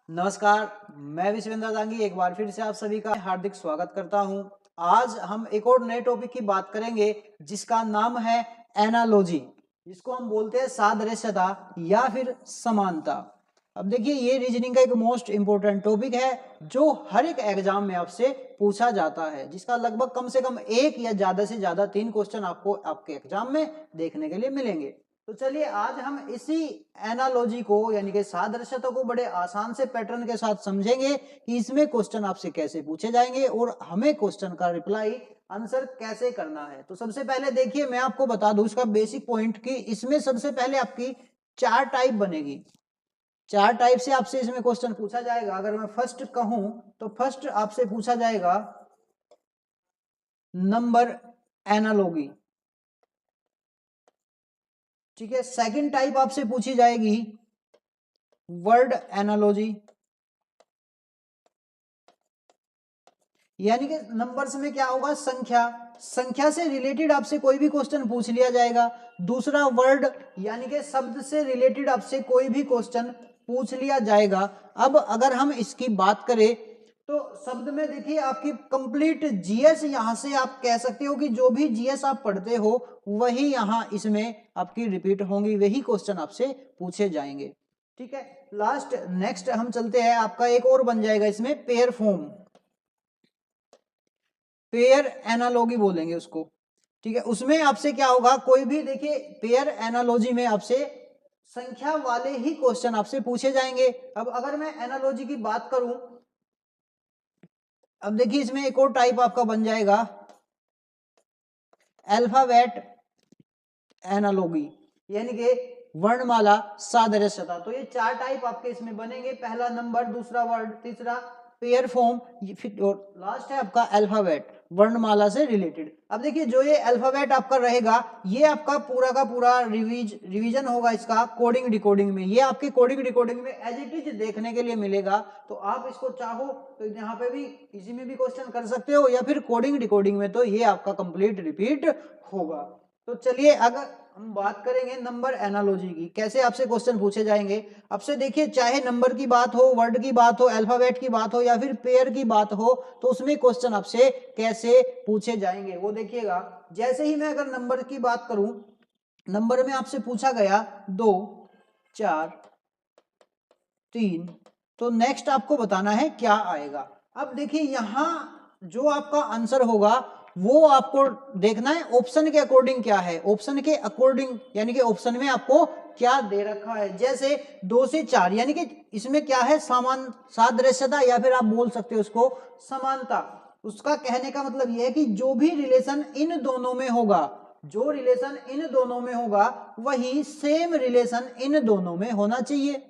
नमस्कार, मैं विश्वेंद्र दांगी एक बार फिर से आप सभी का हार्दिक स्वागत करता हूं। आज हम एक और नए टॉपिक की बात करेंगे जिसका नाम है एनालॉजी, जिसको हम बोलते हैं सादृश्यता या फिर समानता। अब देखिए, ये रीजनिंग का एक मोस्ट इंपोर्टेंट टॉपिक है जो हर एक एग्जाम में आपसे पूछा जाता है, जिसका लगभग कम से कम एक या ज्यादा से ज्यादा 3 क्वेश्चन आपको आपके एग्जाम में देखने के लिए मिलेंगे। तो चलिए आज हम इसी एनालॉजी को यानी कि सादृश्यता को बड़े आसान से पैटर्न के साथ समझेंगे कि इसमें क्वेश्चन आपसे कैसे पूछे जाएंगे और हमें क्वेश्चन का रिप्लाई आंसर कैसे करना है। तो सबसे पहले देखिए, मैं आपको बता दूं इसका बेसिक पॉइंट कि इसमें सबसे पहले आपकी 4 टाइप बनेगी। 4 टाइप से आपसे इसमें क्वेश्चन पूछा जाएगा। अगर मैं फर्स्ट कहूं तो फर्स्ट आपसे पूछा जाएगा नंबर एनालॉजी, ठीक है। सेकंड टाइप आपसे पूछी जाएगी वर्ड एनालॉजी, यानी कि नंबर्स में क्या होगा, संख्या, संख्या से रिलेटेड आपसे कोई भी क्वेश्चन पूछ लिया जाएगा। दूसरा वर्ड यानी कि शब्द से रिलेटेड आपसे कोई भी क्वेश्चन पूछ लिया जाएगा। अब अगर हम इसकी बात करें तो शब्द में देखिए आपकी कंप्लीट जीएस, यहां से आप कह सकते हो कि जो भी जीएस आप पढ़ते हो वही यहां इसमें आपकी रिपीट होंगी, वही क्वेश्चन आपसे पूछे जाएंगे, ठीक है। लास्ट नेक्स्ट हम चलते हैं, आपका एक और बन जाएगा इसमें पेयर फॉर्म, पेयर एनालॉजी बोलेंगे उसको, ठीक है। उसमें आपसे क्या होगा, कोई भी देखिए पेयर एनालॉजी में आपसे संख्या वाले ही क्वेश्चन आपसे पूछे जाएंगे। अब अगर मैं एनालॉजी की बात करूं, अब देखिए इसमें एक और टाइप आपका बन जाएगा अल्फाबेट एनालॉजी, यानी कि वर्णमाला सादृश्यता। तो ये 4 टाइप आपके इसमें बनेंगे, पहला नंबर, दूसरा वर्ड, तीसरा पेयर फॉर्म, फिर और लास्ट है आपका अल्फाबेट, वर्णमाला से रिलेटेड। अब देखिए जो ये अल्फाबेट आपका रहेगा, ये आपका पूरा का पूरा रिवीजन होगा इसका कोडिंग डिकोडिंग में। ये आपके कोडिंग डिकोडिंग में एज इट इज देखने के लिए मिलेगा। तो आप इसको चाहो तो यहाँ पे भी इसी में भी क्वेश्चन कर सकते हो, या फिर कोडिंग डिकोडिंग में तो ये आपका कंप्लीट रिपीट होगा। तो चलिए अगर हम बात करेंगे नंबर एनालॉजी की, कैसे आपसे क्वेश्चन पूछे जाएंगे। आपसे देखिए, चाहे नंबर की बात हो, वर्ड की बात हो, अल्फाबेट की बात हो या फिर पेयर की बात हो, तो उसमें क्वेश्चन आपसे कैसे पूछे जाएंगे वो देखिएगा। जैसे ही मैं अगर नंबर की बात करूं, नंबर में आपसे पूछा गया 2, 4, 3, तो नेक्स्ट आपको बताना है क्या आएगा। अब देखिए यहां जो आपका आंसर होगा वो आपको देखना है ऑप्शन के अकॉर्डिंग क्या है, ऑप्शन के अकॉर्डिंग, यानी कि ऑप्शन में आपको क्या दे रखा है। जैसे 2 से 4, यानी कि इसमें क्या है, समान सादृश्यता या फिर आप बोल सकते हो उसको समानता। उसका कहने का मतलब यह है कि जो भी रिलेशन इन दोनों में होगा, जो रिलेशन इन दोनों में होगा वही सेम रिलेशन इन दोनों में होना चाहिए।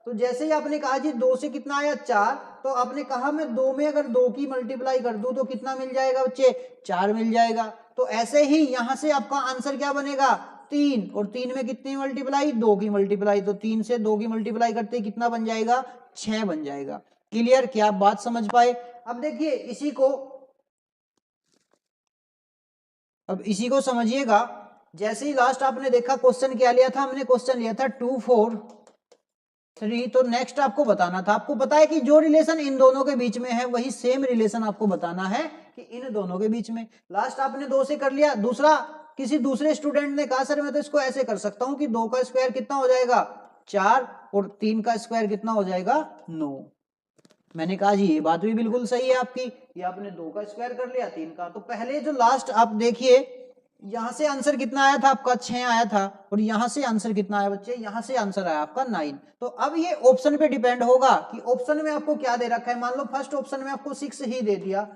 तो जैसे ही आपने कहा जी 2 से कितना आया 4, तो आपने कहा मैं 2 में अगर 2 की मल्टीप्लाई कर दूं तो कितना मिल जाएगा बच्चे, 4 मिल जाएगा। तो ऐसे ही यहां से आपका आंसर क्या बनेगा, 3, और 3 में कितनी मल्टीप्लाई, 2 की मल्टीप्लाई, तो 3 से 2 की मल्टीप्लाई करते कितना बन जाएगा, 6 बन जाएगा। क्लियर, क्या आप बात समझ पाए। अब देखिए इसी को, अब इसी को समझिएगा। जैसे ही लास्ट आपने देखा क्वेश्चन क्या लिया था, हमने क्वेश्चन लिया था 2, 4, 3। तो नेक्स्ट आपको बताना था, आपको पता है कि जो रिलेशन इन दोनों के बीच में है वही सेम रिलेशन आपको बताना है कि इन दोनों के बीच में। लास्ट आपने 2 से कर लिया, दूसरा किसी दूसरे स्टूडेंट ने कहा सर मैं तो इसको ऐसे कर सकता हूं कि 2 का स्क्वायर कितना हो जाएगा 4, और 3 का स्क्वायर कितना हो जाएगा 9। मैंने कहा जी ये बात भी बिल्कुल सही है आपकी, ये आपने 2 का स्क्वायर कर लिया 3 का। तो पहले जो लास्ट आप देखिए, यहां से आंसर कितना आया था आपका 6 आया था, और यहां से आंसर कितना आया बच्चे, यहां से आंसर आया आपका 9। तो अब ये ऑप्शन पे डिपेंड होगा कि ऑप्शन में आपको क्या दे रखा है। मान लो फर्स्ट ऑप्शन में आपको 6 ही दे दिया,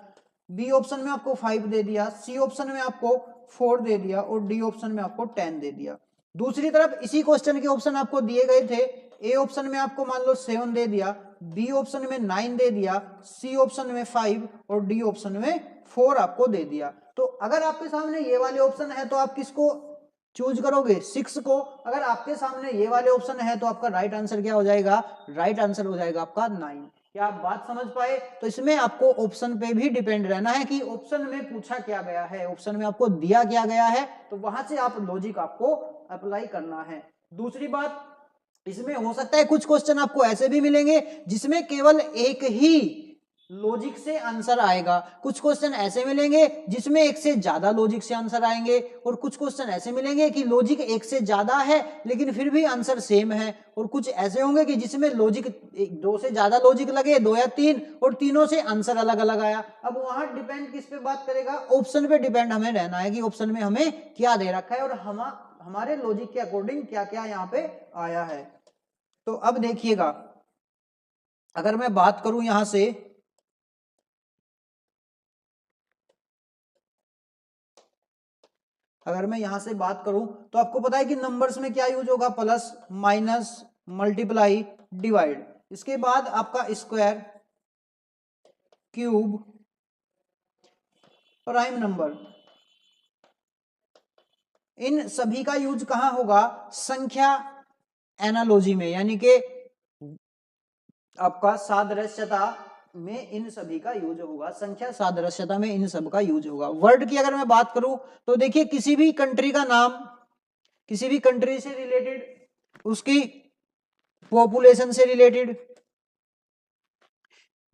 बी ऑप्शन में आपको 5 दे दिया, सी ऑप्शन में आपको 4 दे दिया, और डी ऑप्शन में आपको 10 दे दिया। दूसरी तरफ इसी क्वेश्चन के ऑप्शन आपको दिए गए थे, ए ऑप्शन में आपको मान लो 7 दे दिया, बी ऑप्शन में 9 दे दिया, सी ऑप्शन में 5, और डी ऑप्शन में 4 आपको दे दिया। तो अगर आपके सामने ये वाले ऑप्शन है तो आप किसको चूज करोगे, 6 को। अगर आपके सामने ये वाले ऑप्शन है तो आपका राइट आंसर क्या हो जाएगा, राइट आंसर हो जाएगा आपका 9। क्या आप बात समझ पाए। तो इसमें आपको ऑप्शन पे भी डिपेंड रहना है कि ऑप्शन में पूछा क्या गया है, ऑप्शन में आपको दिया क्या गया है, तो वहां से आप लॉजिक आपको अप्लाई करना है। दूसरी बात, इसमें हो सकता है कुछ क्वेश्चन आपको ऐसे भी मिलेंगे जिसमें केवल एक ही लॉजिक से आंसर आएगा, कुछ क्वेश्चन ऐसे मिलेंगे जिसमें एक से ज्यादा लॉजिक से आंसर आएंगे, और कुछ क्वेश्चन ऐसे मिलेंगे कि लॉजिक एक से ज्यादा है लेकिन फिर भी आंसर सेम है, और कुछ ऐसे होंगे कि जिसमें लॉजिक दो से ज्यादा लॉजिक लगे, 2 या 3, और तीनों से आंसर अलग अलग आया। अब वहां डिपेंड किस पे बात करेगा, ऑप्शन पे डिपेंड हमें रहना है कि ऑप्शन में हमें क्या दे रखा है और हमारे लॉजिक के अकॉर्डिंग क्या क्या यहाँ पे आया है। तो अब देखिएगा, अगर मैं बात करूं यहां से, अगर मैं यहां से बात करूं तो आपको पता है कि नंबर्स में क्या यूज होगा, प्लस माइनस मल्टीप्लाई डिवाइड, इसके बाद आपका स्क्वायर क्यूब प्राइम नंबर, इन सभी का यूज कहां होगा, संख्या एनालॉजी में, यानी कि आपका सादृश्यता में इन सभी का यूज होगा, संख्या सादृश्यता में इन सब का यूज होगा। वर्ड की अगर मैं बात करूं तो देखिए, किसी भी कंट्री का नाम, किसी भी कंट्री से रिलेटेड, उसकी पॉपुलेशन से रिलेटेड,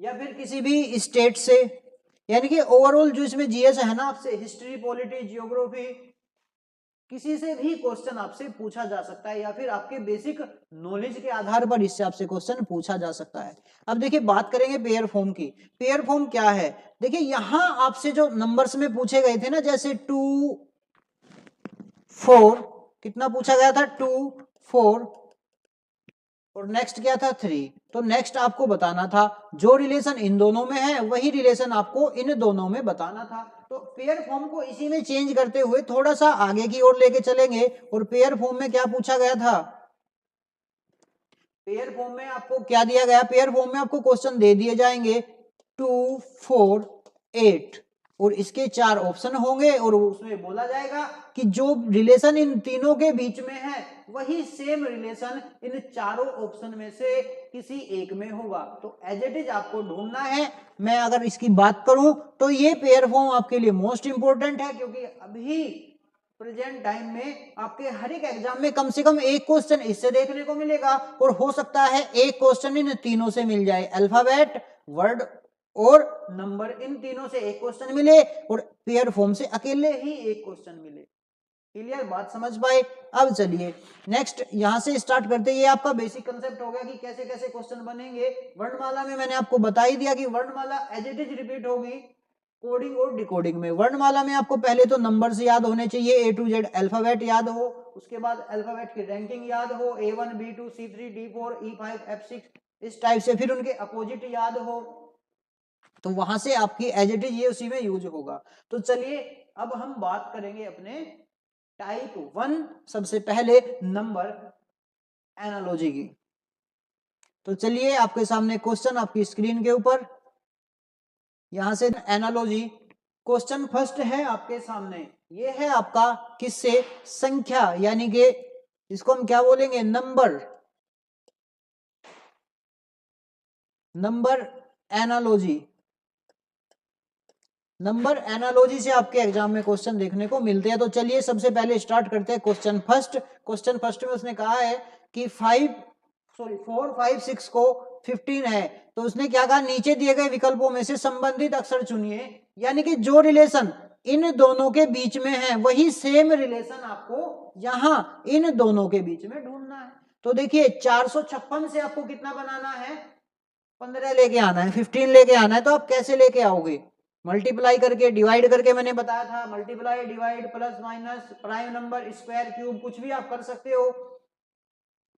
या फिर किसी भी स्टेट से, यानी कि ओवरऑल जो इसमें जीएस है ना, आपसे हिस्ट्री, पॉलिटी, जियोग्राफी, किसी से भी क्वेश्चन आपसे पूछा जा सकता है, या फिर आपके बेसिक नॉलेज के आधार पर इससे आपसे क्वेश्चन पूछा जा सकता है। अब देखिए बात करेंगे पेयर फॉर्म की। पेयर फॉर्म क्या है, देखिए यहां आपसे जो नंबर्स में पूछे गए थे ना, जैसे 2 4, कितना पूछा गया था, 2 4, और नेक्स्ट क्या था 3, तो नेक्स्ट आपको बताना था जो रिलेशन इन दोनों में है वही रिलेशन आपको इन दोनों में बताना था। तो पेयर फॉर्म को इसी में चेंज करते हुए थोड़ा सा आगे की ओर लेके चलेंगे, और पेयर फॉर्म में क्या पूछा गया था, पेयर फॉर्म में आपको क्या दिया गया, पेयर फॉर्म में आपको क्वेश्चन दे दिए जाएंगे 2 4 8, और इसके 4 ऑप्शन होंगे, और उसमें बोला जाएगा कि जो रिलेशन इन तीनों के बीच में है वही सेम रिलेशन इन चारों ऑप्शन में से किसी एक में होगा। तो एज इट इज आपको ढूंढना है। मैं अगर इसकी बात करूं तो ये पेयर फॉर्म आपके लिए मोस्ट इंपोर्टेंट है, क्योंकि अभी प्रेजेंट टाइम में आपके हर एक एग्जाम में कम से कम एक क्वेश्चन इससे देखने को मिलेगा, और हो सकता है एक क्वेश्चन इन तीनों से मिल जाए, अल्फाबेट, वर्ड और नंबर, इन तीनों से एक क्वेश्चन मिले, और पेयर फॉर्म से अकेले ही एक क्वेश्चन मिले। क्लियर, बात समझ पाए। अब चलिए नेक्स्ट यहां से स्टार्ट करते हैं। ये आपका बेसिक कंसेप्ट हो गया कि कैसे कैसे क्वेश्चन बनेंगे। वर्णमाला में मैंने आपको बता ही दिया कि वर्णमाला एज इट इज रिपीट होगी कोडिंग और डिकोडिंग में। वर्णमाला में आपको पहले तो नंबर्स याद होने चाहिए, ए टू जेड अल्फाबेट याद हो, उसके बाद अल्फाबेट की रैंकिंग याद हो, A1 B2 C3 D4 E5 F6, इस टाइप से, फिर उनके अपोजिट याद हो, तो वहां से आपकी एज इट इज ये उसी में यूज होगा। तो चलिए अब हम बात करेंगे अपने टाइप 1, सबसे पहले नंबर एनालॉजी की। तो चलिए आपके सामने क्वेश्चन आपकी स्क्रीन के ऊपर, यहां से एनालॉजी क्वेश्चन फर्स्ट है आपके सामने। ये है आपका किससे, संख्या, यानी कि इसको हम क्या बोलेंगे, number, number analogy. Number analogy से आपके एग्जाम में क्वेश्चन देखने को मिलते हैं। तो चलिए सबसे पहले स्टार्ट करते हैं क्वेश्चन फर्स्ट। क्वेश्चन फर्स्ट में उसने कहा है कि 4 5 6 को 15 है, तो उसने क्या कहा, नीचे दिए गए विकल्पों में से संबंधित अक्षर चुनिए, यानी कि जो रिलेशन इन दोनों के बीच में है वही सेम रिलेशन आपको यहां इन दोनों के बीच में ढूंढना है। तो देखिए 456 से आपको कितना बनाना है, 15 लेके आना है, 15 लेके आना है। तो आप कैसे लेके आओगे, मल्टीप्लाई करके, डिवाइड करके, मैंने बताया था multiply, divide, plus minus, prime number, square, cube, कुछ भी आप कर सकते हो।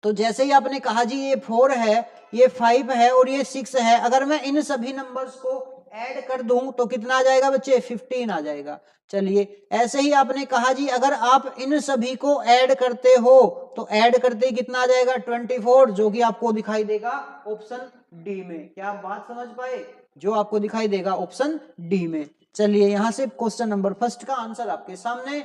तो जैसे ही आपने कहा जी ये 4 है, ये 5 है और ये 6 है, अगर मैं इन सभी नंबर्स को ऐड कर दूं तो कितना आ जाएगा बच्चे, 15 आ जाएगा। चलिए ऐसे ही आपने कहा जी अगर आप इन सभी को ऐड करते हो तो ऐड करते ही कितना आ जाएगा, 24, जो कि आपको दिखाई देगा ऑप्शन डी में। क्या आप बात समझ पाए, जो आपको दिखाई देगा ऑप्शन डी में। चलिए यहां से क्वेश्चन नंबर फर्स्ट का आंसर आपके सामने।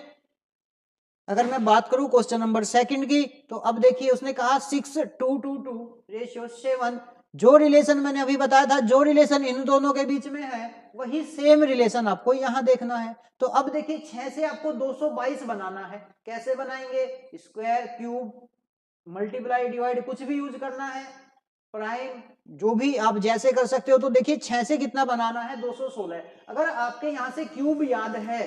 अगर मैं बात करूं क्वेश्चन नंबर सेकंड की, तो अब देखिए उसने कहा 6 2 2 2 रेशियो 7, जो रिलेशन मैंने अभी बताया था, जो रिलेशन इन दोनों के बीच में है वही सेम रिलेशन आपको यहां देखना है। तो अब देखिए 6 से आपको 222 बनाना है, कैसे बनाएंगे, स्क्वायर, क्यूब, मल्टीप्लाई डिवाइड कुछ भी यूज करना है, प्राइम जो भी आप जैसे कर सकते हो। तो देखिए 6 से कितना बनाना है 216। अगर आपके यहाँ से क्यूब याद है,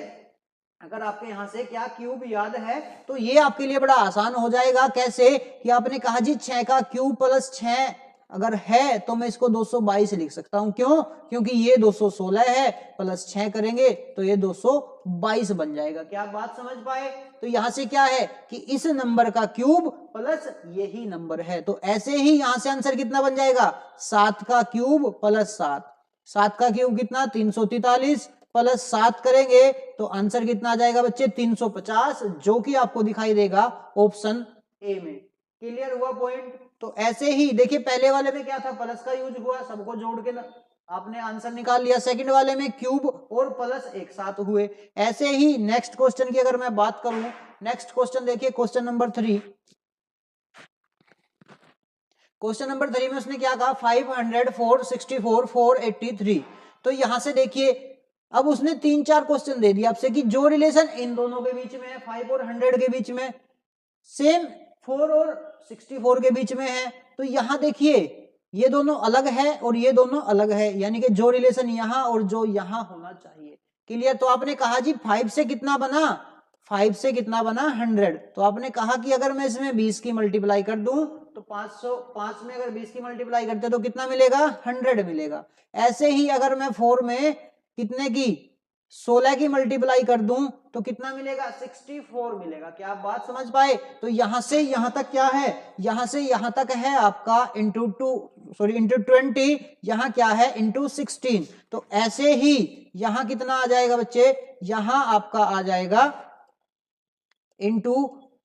अगर आपके यहाँ से क्या क्यूब याद है तो ये आपके लिए बड़ा आसान हो जाएगा। कैसे कि आपने कहा जी 6 का क्यूब प्लस 6 अगर है तो मैं इसको 222 लिख सकता हूं। क्यों? क्योंकि ये 216 है, प्लस 6 करेंगे तो ये 222 बन जाएगा। क्या आप बात समझ पाए? तो यहां से क्या है कि इस नंबर का क्यूब प्लस यही नंबर है। तो ऐसे ही यहां से आंसर कितना बन जाएगा 7 का क्यूब प्लस 7। 7 का क्यूब कितना 343 प्लस 7 करेंगे तो आंसर कितना आ जाएगा बच्चे 350, जो कि आपको दिखाई देगा ऑप्शन ए में। क्लियर हुआ पॉइंट? तो ऐसे ही देखिए पहले वाले में क्या था प्लस का यूज हुआ, सबको जोड़ के आपने आंसर निकाल लिया। सेकंड वाले में क्यूब और प्लस एक साथ हुए। ऐसे ही नेक्स्ट क्वेश्चन की अगर मैं बात करूं, नेक्स्ट क्वेश्चन देखिए क्वेश्चन नंबर 3। क्वेश्चन नंबर 3 में उसने क्या कहा 500 464 483। तो यहां से देखिए अब उसने 3-4 क्वेश्चन दे दिया आपसे कि जो रिलेशन इन दोनों के बीच में है 5 और 100 के बीच में, सेम 4 और 64 के बीच में है। तो यहां देखिए ये दोनों अलग है और ये दोनों अलग है, यानी कि जो रिलेशन यहां और जो यहां होना चाहिए। क्लियर? तो आपने कहा जी 5 से कितना बना, 5 से कितना बना 100। तो आपने कहा कि अगर मैं इसमें 20 की मल्टीप्लाई कर दूं तो 505 में अगर 20 की मल्टीप्लाई करते तो कितना मिलेगा 100 मिलेगा। ऐसे ही अगर मैं 4 में कितने की 16 की मल्टीप्लाई कर दूं तो कितना मिलेगा 64 मिलेगा। क्या आप बात समझ पाए? तो यहां से यहां तक क्या है, यहां से यहां तक है आपका इंटू 20, यहां क्या है इंटू 16। तो ऐसे ही यहां कितना आ जाएगा बच्चे, यहां आपका आ जाएगा इंटू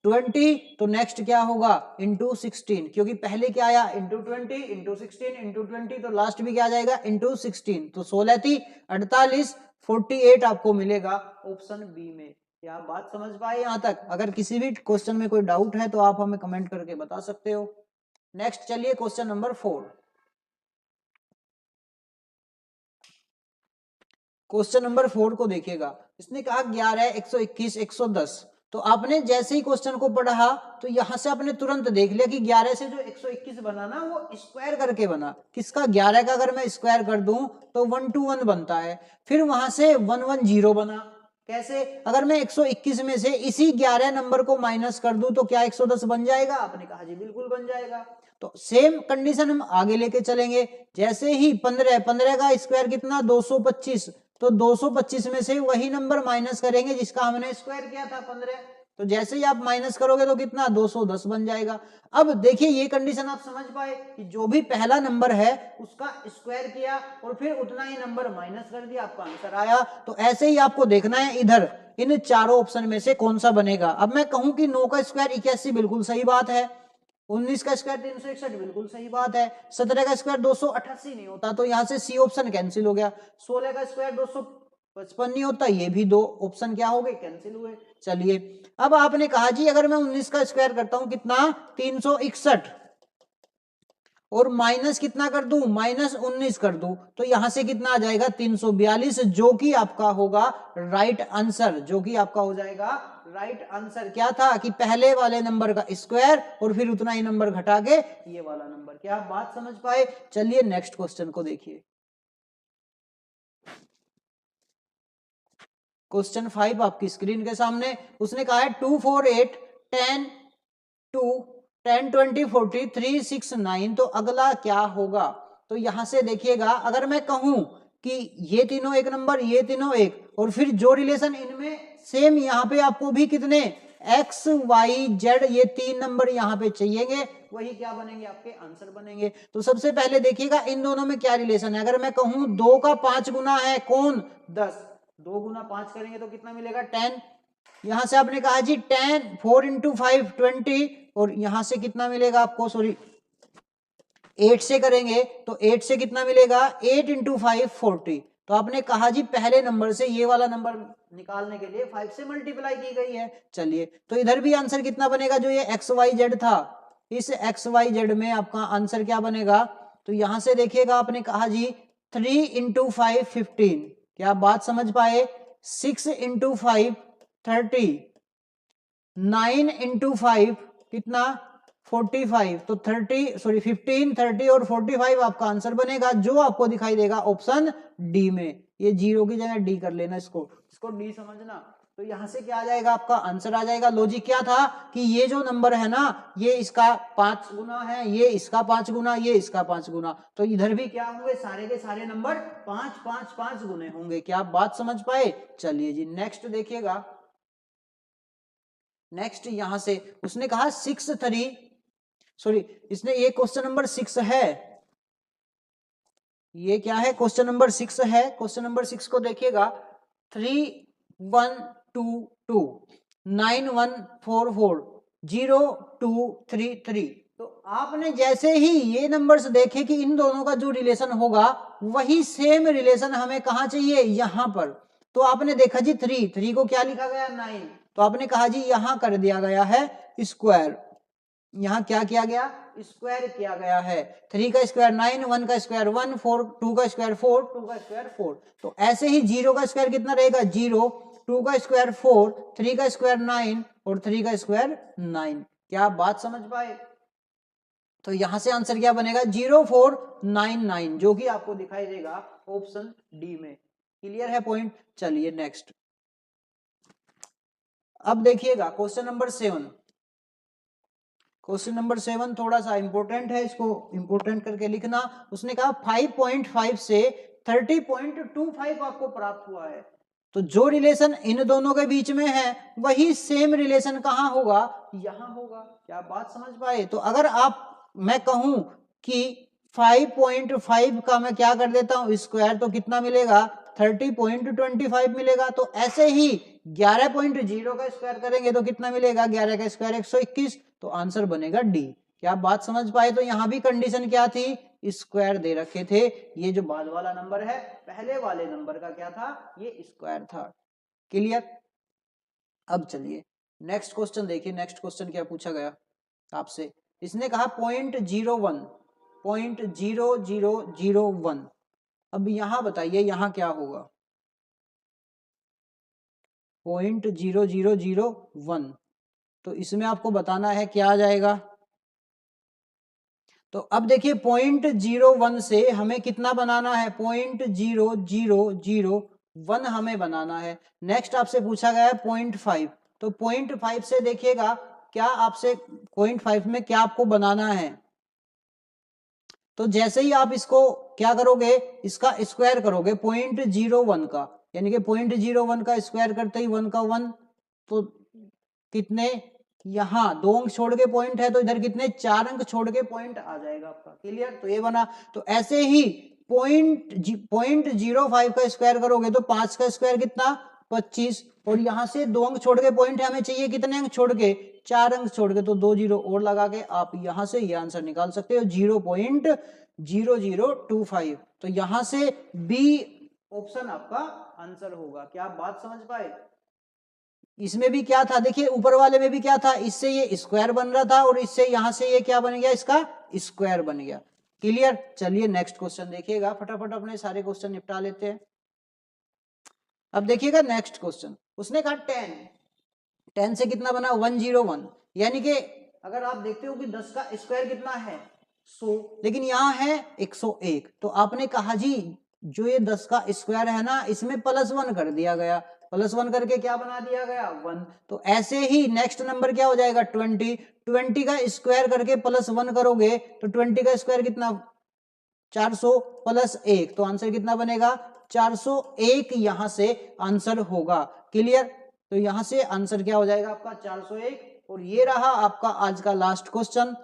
20। तो नेक्स्ट क्या होगा इंटू 16, क्योंकि पहले क्या आया इंटू 20 इंटू 16 इंटू 20, तो लास्ट भी क्या आ जाएगा इंटू 16। तो 16 थी 48, 48 आपको मिलेगा ऑप्शन बी में। क्या आप बात समझ पाए यहां तक? अगर किसी भी क्वेश्चन में कोई डाउट है तो आप हमें कमेंट करके बता सकते हो। नेक्स्ट चलिए क्वेश्चन नंबर 4। क्वेश्चन नंबर 4 को देखिएगा। इसने कहा 11 121 110। तो आपने जैसे ही क्वेश्चन को पढ़ा तो यहां से आपने तुरंत देख लिया कि 11 से जो 121 बना ना वो स्क्वायर करके बना। किसका 11 का अगर मैं स्क्वायर कर दूं तो 121 बनता है। फिर वहां से 110 बना। कैसे? अगर मैं 121 में से इसी 11 नंबर को माइनस कर दूं तो क्या 110 बन जाएगा? आपने कहा जी बिल्कुल बन जाएगा। तो सेम कंडीशन हम आगे लेके चलेंगे। जैसे ही 15 का स्क्वायर कितना 225, तो 225 में से वही नंबर माइनस करेंगे जिसका हमने स्क्वायर किया था 15। तो जैसे ही आप माइनस करोगे तो कितना 210 बन जाएगा। अब देखिए ये कंडीशन आप समझ पाए कि जो भी पहला नंबर है उसका स्क्वायर किया और फिर उतना ही नंबर माइनस कर दिया, आपका आंसर आया। तो ऐसे ही आपको देखना है इधर इन चारों ऑप्शन में से कौन सा बनेगा। अब मैं कहूं कि 9 का स्क्वायर 81, बिल्कुल सही बात है। 19 का स्क्वायर 361, बिल्कुल सही बात है। 17 का स्क्वायर 288 नहीं होता, तो यहां से सी ऑप्शन कैंसिल हो गया। 16 का स्क्वायर 255 नहीं होता, ये भी दो ऑप्शन क्या हो गए कैंसिल हुए। चलिए अब आपने कहा जी अगर मैं 19 का स्क्वायर करता हूं कितना 361 और माइनस कितना कर दूं माइनस 19 कर दूं तो यहां से कितना आ जाएगा 342, जो कि आपका होगा राइट आंसर। जो कि आपका हो जाएगा राइट आंसर। क्या था कि पहले वाले नंबर का स्क्वायर और फिर उतना ही नंबर घटा के ये वाला नंबर। क्या आप बात समझ पाए? चलिए नेक्स्ट क्वेश्चन को देखिए। क्वेश्चन 5 आपकी स्क्रीन के सामने। उसने कहा है 2 4 8 10 2 10 20 40 3 6 9। तो अगला क्या होगा? तो यहां से देखिएगा अगर मैं कहूं कि ये तीनों एक नंबर ये तीनों एक, और फिर जो रिलेशन इनमें सेम यहां पे आपको भी कितने एक्स वाई जेड ये तीन नंबर यहां पे चाहिएंगे, वही क्या बनेंगे आपके आंसर बनेंगे। तो सबसे पहले देखिएगा इन दोनों में क्या रिलेशन है। अगर मैं कहूं 2 का 5 गुना है कौन 10, 2 गुना 5 करेंगे तो कितना मिलेगा 10। यहां से आपने कहा जी 10 4 इंटू 5 20, और यहां से कितना मिलेगा आपको, सॉरी 8 से करेंगे तो 8 से कितना मिलेगा 8 इंटू 5 40। तो आपने कहा जी पहले नंबर से ये वाला नंबर निकालने के लिए 5 से मल्टीप्लाई की गई है। चलिए तो इधर भी आंसर कितना बनेगा, जो ये एक्स वाई जेड था इस एक्स वाई जेड में आपका आंसर क्या बनेगा। तो यहां से देखिएगा आपने कहा जी 3 इंटू 5 15। क्या आप बात समझ पाए? 6 इंटू 5 30, 9 इंटू 5 कितना 45, तो 15, 30 और 45 आपका आंसर बनेगा, जो आपको दिखाई देगा ऑप्शन डी में। ये 0 की जगह डी कर लेना, इसको डी समझना। तो यहां से क्या आ जाएगा, आपका आंसर आ जाएगा। लॉजिक क्या था कि ये जो नंबर है ना, ये इसका 5 गुना है, ये इसका 5 गुना, ये इसका 5 गुना, तो इधर भी क्या होंगे, सारे के सारे नंबर 5 5 5 गुने होंगे। क्या आप बात समझ पाए? चलिए जी नेक्स्ट देखिएगा। नेक्स्ट यहां से उसने कहा इसने ये क्वेश्चन नंबर 6 है, ये क्या है, क्वेश्चन नंबर 6 है। क्वेश्चन नंबर 6 को देखिएगा, 3122 9144 0233। तो आपने जैसे ही ये नंबर्स देखे कि इन दोनों का जो रिलेशन होगा वही सेम रिलेशन हमें कहाँ चाहिए, यहां पर। तो आपने देखा जी 3 को क्या लिखा गया, 9, तो आपने कहा जी यहां कर दिया गया है स्क्वायर। यहां क्या किया गया, स्क्वायर किया गया है। 3 का स्क्वायर 9, 1 का स्क्वायर 1, 4, 2 का स्क्वायर 4, 2 का स्क्वायर 4। तो ऐसे ही 0 का स्क्वायर कितना रहेगा, 0, 2 का स्क्वायर 4, 3 का स्क्वायर 9 और 3 का स्क्वायर 9। क्या आप बात समझ पाए? तो यहां से आंसर क्या बनेगा, 0499, जो कि आपको दिखाई देगा ऑप्शन डी में। क्लियर है पॉइंट? चलिए नेक्स्ट। अब देखिएगा क्वेश्चन नंबर 7। क्वेश्चन नंबर 7 थोड़ा सा इंपॉर्टेंट है, इसको इंपॉर्टेंट करके लिखना। उसने कहा 5.5 से 30.25 आपको प्राप्त हुआ है। तो जो रिलेशन इन दोनों के बीच में है वही सेम रिलेशन कहां होगा, यहां होगा। क्या बात समझ पाए? तो अगर मैं कहूं कि 5.5 का मैं क्या कर देता हूं स्क्वायर, तो कितना मिलेगा, 30.25 मिलेगा। तो ऐसे ही 11.0 का स्क्वायर करेंगे तो कितना मिलेगा, 11 का स्क्वायर 121, तो आंसर बनेगा डी। क्या आप बात समझ पाए? तो यहां भी कंडीशन क्या थी, स्क्वायर दे रखे थे। ये जो बाद वाला नंबर है, पहले वाले नंबर का क्या था, ये स्क्वायर था। क्लियर? अब चलिए नेक्स्ट क्वेश्चन देखिए। नेक्स्ट क्वेश्चन क्या पूछा गया आपसे, इसने कहा 0.01। अब यहां बताइए यहां क्या होगा, 0.0001। तो इसमें आपको बताना है क्या आ जाएगा। तो अब देखिए 0.01 से हमें कितना बनाना है, 0.0001 हमें बनाना है। नेक्स्ट आपसे पूछा गया है 0.5। तो 0.5 से देखिएगा क्या आपसे 0.5 में क्या आपको बनाना है। तो जैसे ही आप इसको क्या करोगे, इसका स्क्वायर करोगे 0.01 का, यानी कि 0.01 का स्क्वायर करते ही 1 का 1, तो कितने, यहां 2 अंक छोड़ के पॉइंट है तो इधर कितने, 4 अंक छोड़ के पॉइंट आ जाएगा आपका। क्लियर? तो ये बना। तो ऐसे ही 0.05 का स्क्वायर करोगे तो 5 का स्क्वायर कितना, 25, और यहां से 2 अंक छोड़ के पॉइंट है, हमें चाहिए कितने अंक छोड़ के, 4 अंक छोड़ के, तो 2 जीरो और लगा के आप यहां से ये आंसर निकाल सकते हो 0.0025। तो यहां से बी ऑप्शन आपका आंसर होगा। क्या आप बात समझ पाए? इसमें भी क्या था, देखिए ऊपर वाले में भी क्या था, इससे ये स्क्वायर बन रहा था और इससे यहां से ये क्या बन गया, इसका स्क्वायर बन गया। क्लियर? चलिए नेक्स्ट क्वेश्चन देखिएगा, फटाफट अपने सारे क्वेश्चन निपटा लेते हैं। अब देखिएगा नेक्स्ट क्वेश्चन, उसने कहा 10 से कितना बना, 101। यानी कि अगर आप देखते हो कि 10 का स्क्वायर कितना है 100, लेकिन यहां है 101। तो आपने कहा जी जो ये 10 का स्क्वायर है ना, इसमें +1 कर दिया गया, +1 करके क्या बना दिया गया, 1। तो ऐसे ही नेक्स्ट नंबर क्या हो जाएगा, 20 का स्क्वायर करके +1 करोगे तो 20 का स्क्वायर कितना, 400 +1, तो आंसर कितना बनेगा, 401 यहां से आंसर होगा। क्लियर? तो यहां से आंसर क्या हो जाएगा आपका, 401। और ये रहा आपका आज का लास्ट क्वेश्चन,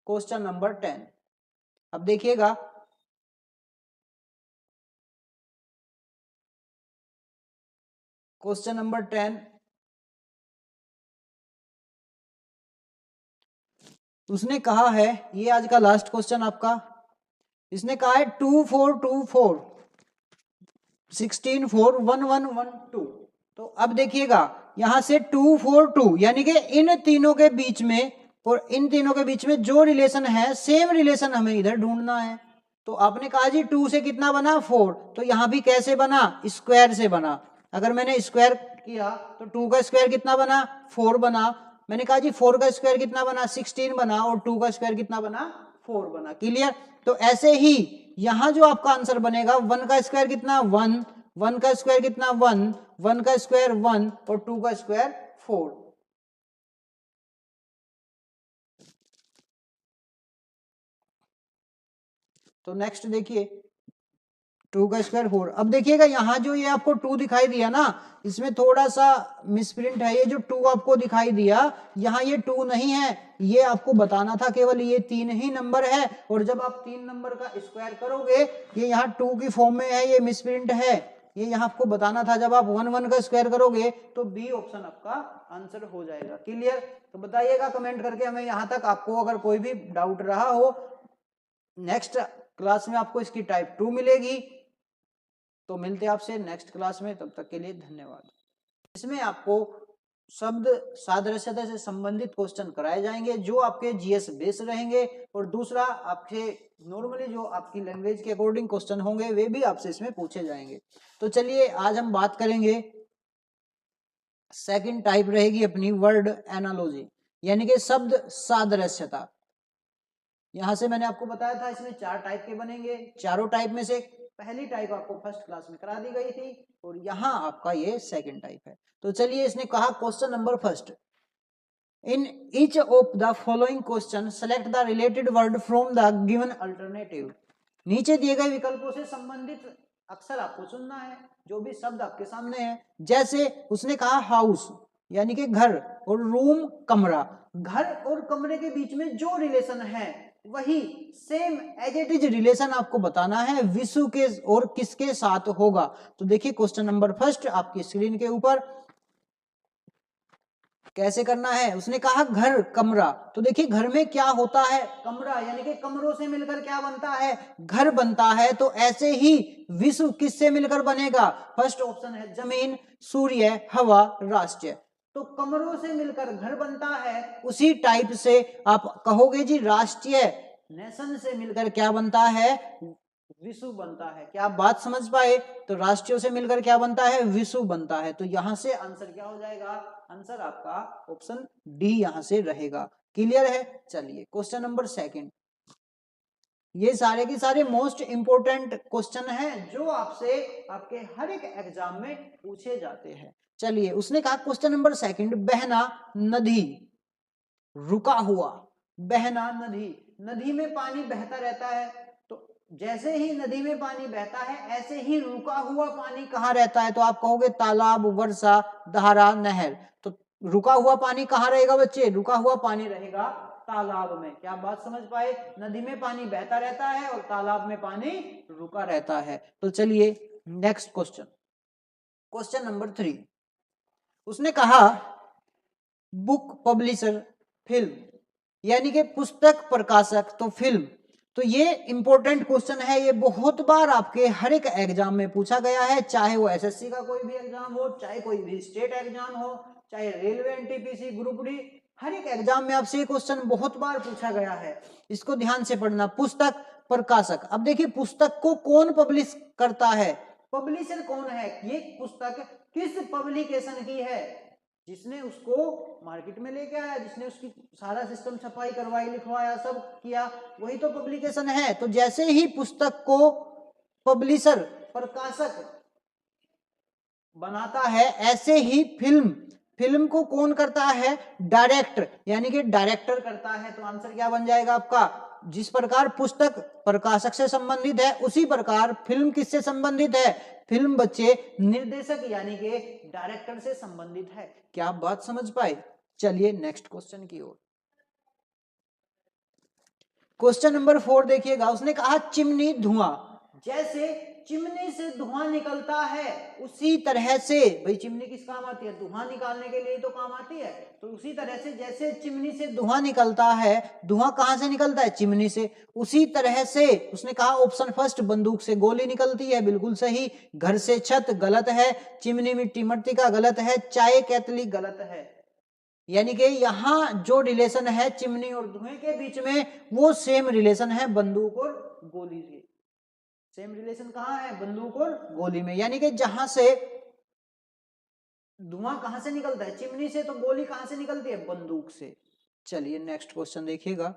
क्वेश्चन नंबर 10। अब देखिएगा क्वेश्चन नंबर 10, उसने कहा है, ये आज का लास्ट क्वेश्चन आपका, इसने कहा है 2424 16411112। तो अब देखिएगा यहां से 242, यानी कि इन तीनों के बीच में और इन तीनों के बीच में जो रिलेशन है, सेम रिलेशन हमें इधर ढूंढना है। तो आपने कहा जी 2 से कितना बना, 4। तो यहां भी कैसे बना, स्क्वायर से बना। अगर मैंने स्क्वायर किया तो 2 का स्क्वायर कितना बना, 4 बना। मैंने कहा जी 4 का स्क्वायर कितना बना, 16 बना, और 2 का स्क्वायर कितना बना, 4 बना। क्लियर। तो ऐसे ही यहां जो आपका आंसर बनेगा 1 का स्क्वायर कितना 1, 1 का स्क्वायर कितना 1, 1 का स्क्वायर 1 और 2 का स्क्वायर 4। तो नेक्स्ट देखिए 2 का स्क्वायर 4। अब देखिएगा यहाँ जो ये आपको 2 दिखाई दिया ना, इसमें थोड़ा सा मिसप्रिंट है। ये जो 2 आपको दिखाई दिया यहाँ ये 2 नहीं है, ये आपको बताना था केवल ये 3 ही नंबर है। और जब आप 3 नंबर का स्क्वायर करोगे ये यहाँ 2 की फॉर्म में है, ये मिसप्रिंट है, ये यहाँ आपको बताना था। जब आप 1 1 का स्क्वायर करोगे तो बी ऑप्शन आपका आंसर हो जाएगा। क्लियर। तो बताइएगा कमेंट करके हमें यहाँ तक, आपको अगर कोई भी डाउट रहा हो। नेक्स्ट क्लास में आपको इसकी टाइप 2 मिलेगी। तो मिलते हैं आपसे नेक्स्ट क्लास में, तब तक के लिए धन्यवाद। इसमें आपको शब्द सादृश्यता से संबंधित क्वेश्चन कराए जाएंगे जो आपके जीएस बेस रहेंगे, और दूसरा आपके नॉर्मली जो आपकी लैंग्वेज के अकॉर्डिंग क्वेश्चन होंगे वे भी आपसे इसमें पूछे जाएंगे। तो चलिए आज हम बात करेंगे, सेकंड टाइप रहेगी अपनी वर्ड एनालॉजी, यानी कि शब्द सादृश्यता। यहां से मैंने आपको बताया था इसमें 4 टाइप के बनेंगे। चारों टाइप में से पहली टाइप आपको फर्स्ट क्लास में करा दी गई थी, और यहाँ आपका ये सेकंड टाइप है। तो चलिए इसने कहा question number first, in each of the following question select the related word from the given alternative. नीचे दिए गए विकल्पों से संबंधित अक्षर आपको चुनना है, जो भी शब्द आपके सामने है। जैसे उसने कहा हाउस यानी कि घर, और रूम कमरा। घर और कमरे के बीच में जो रिलेशन है वही same as it is relation आपको बताना है विशु के और किसके साथ होगा। तो देखिए क्वेश्चन नंबर फर्स्ट आपकी स्क्रीन के ऊपर कैसे करना है। उसने कहा घर कमरा, तो देखिए घर में क्या होता है, कमरा, यानी कि कमरों से मिलकर क्या बनता है, घर बनता है। तो ऐसे ही विश्व किससे मिलकर बनेगा, फर्स्ट ऑप्शन है जमीन, सूर्य, हवा, राष्ट्र। तो कमरों से मिलकर घर बनता है, उसी टाइप से आप कहोगे जी राष्ट्रीय नेशन से मिलकर क्या बनता है, विश्व बनता है। क्या आप बात समझ पाए। तो राष्ट्रीय से मिलकर क्या बनता है, विश्व बनता है। तो यहां से आंसर क्या हो जाएगा, आंसर आपका ऑप्शन डी यहां से रहेगा। क्लियर है। चलिए क्वेश्चन नंबर सेकंड, ये सारे के सारे मोस्ट इंपोर्टेंट क्वेश्चन हैं जो आपसे आपके हर एक एग्जाम में पूछे जाते हैं। चलिए उसने कहा क्वेश्चन नंबर सेकंड, बहना नदी, रुका हुआ। बहना नदी, नदी में पानी बहता रहता है, तो जैसे ही नदी में पानी बहता है ऐसे ही रुका हुआ पानी कहाँ रहता है। तो आप कहोगे तालाब, वर्षा, धारा, नहर। तो रुका हुआ पानी कहाँ रहेगा बच्चे, रुका हुआ पानी रहेगा तालाब में। क्या आप बात समझ पाए। नदी में पानी बहता रहता है और तालाब में पानी रुका रहता है। तो चलिए नेक्स्ट क्वेश्चन, क्वेश्चन नंबर 3, उसने कहा बुक पब्लिशर, फिल्म, यानी कि पुस्तक प्रकाशक तो फिल्म। तो ये इंपॉर्टेंट क्वेश्चन है, ये बहुत बार आपके हर एक एग्जाम में पूछा गया है, चाहे वो एसएससी का कोई भी एग्जाम हो, चाहे कोई भी स्टेट एग्जाम हो, चाहे रेलवे, एनटीपीसी, ग्रुप डी, हर एक एग्जाम में आपसे ये क्वेश्चन बहुत बार पूछा गया है। इसको ध्यान से पढ़ना, पुस्तक प्रकाशक। अब देखिए पुस्तक को कौन पब्लिश करता है, पब्लिशर कौन है, ये पुस्तक किस पब्लिकेशन की है, जिसने उसको मार्केट में लेके आया, जिसने उसकी सारा सिस्टम छपाई करवाई, लिखवाया, सब किया, वही तो पब्लिकेशन है। तो जैसे ही पुस्तक को पब्लिशर प्रकाशक बनाता है, ऐसे ही फिल्म, फिल्म को कौन करता है, डायरेक्टर, यानी कि डायरेक्टर करता है। तो आंसर क्या बन जाएगा आपका, जिस प्रकार पुस्तक प्रकाशक से संबंधित है उसी प्रकार फिल्म किससे संबंधित है, फिल्म बच्चे निर्देशक यानी कि डायरेक्टर से संबंधित है। क्या आप बात समझ पाए। चलिए नेक्स्ट क्वेश्चन की ओर, क्वेश्चन नंबर 4 देखिएगा। उसने कहा चिमनी धुआं, जैसे चिमनी से धुआं निकलता है उसी तरह से, भाई चिमनी किस काम आती है, धुआं निकालने के लिए तो काम आती है। तो उसी तरह से जैसे चिमनी से धुआं निकलता है, धुआं कहां से निकलता है, चिमनी से, उसी तरह से उसने कहा ऑप्शन फर्स्ट बंदूक से गोली निकलती है, बिल्कुल सही। घर से छत गलत है, चिमनी मिट्टी मट्टिका गलत है, चाय केतली गलत है। यानी कि यहां जो रिलेशन है चिमनी और धुएं के बीच में वो सेम रिलेशन है बंदूक और गोली से। सेम रिलेशन कहां है, बंदूक और गोली में। यानी कि जहां से धुआं कहां से निकलता है? चिमनी से। तो गोली कहां से निकलती है? बंदूक से। चलिए नेक्स्ट क्वेश्चन देखिएगा,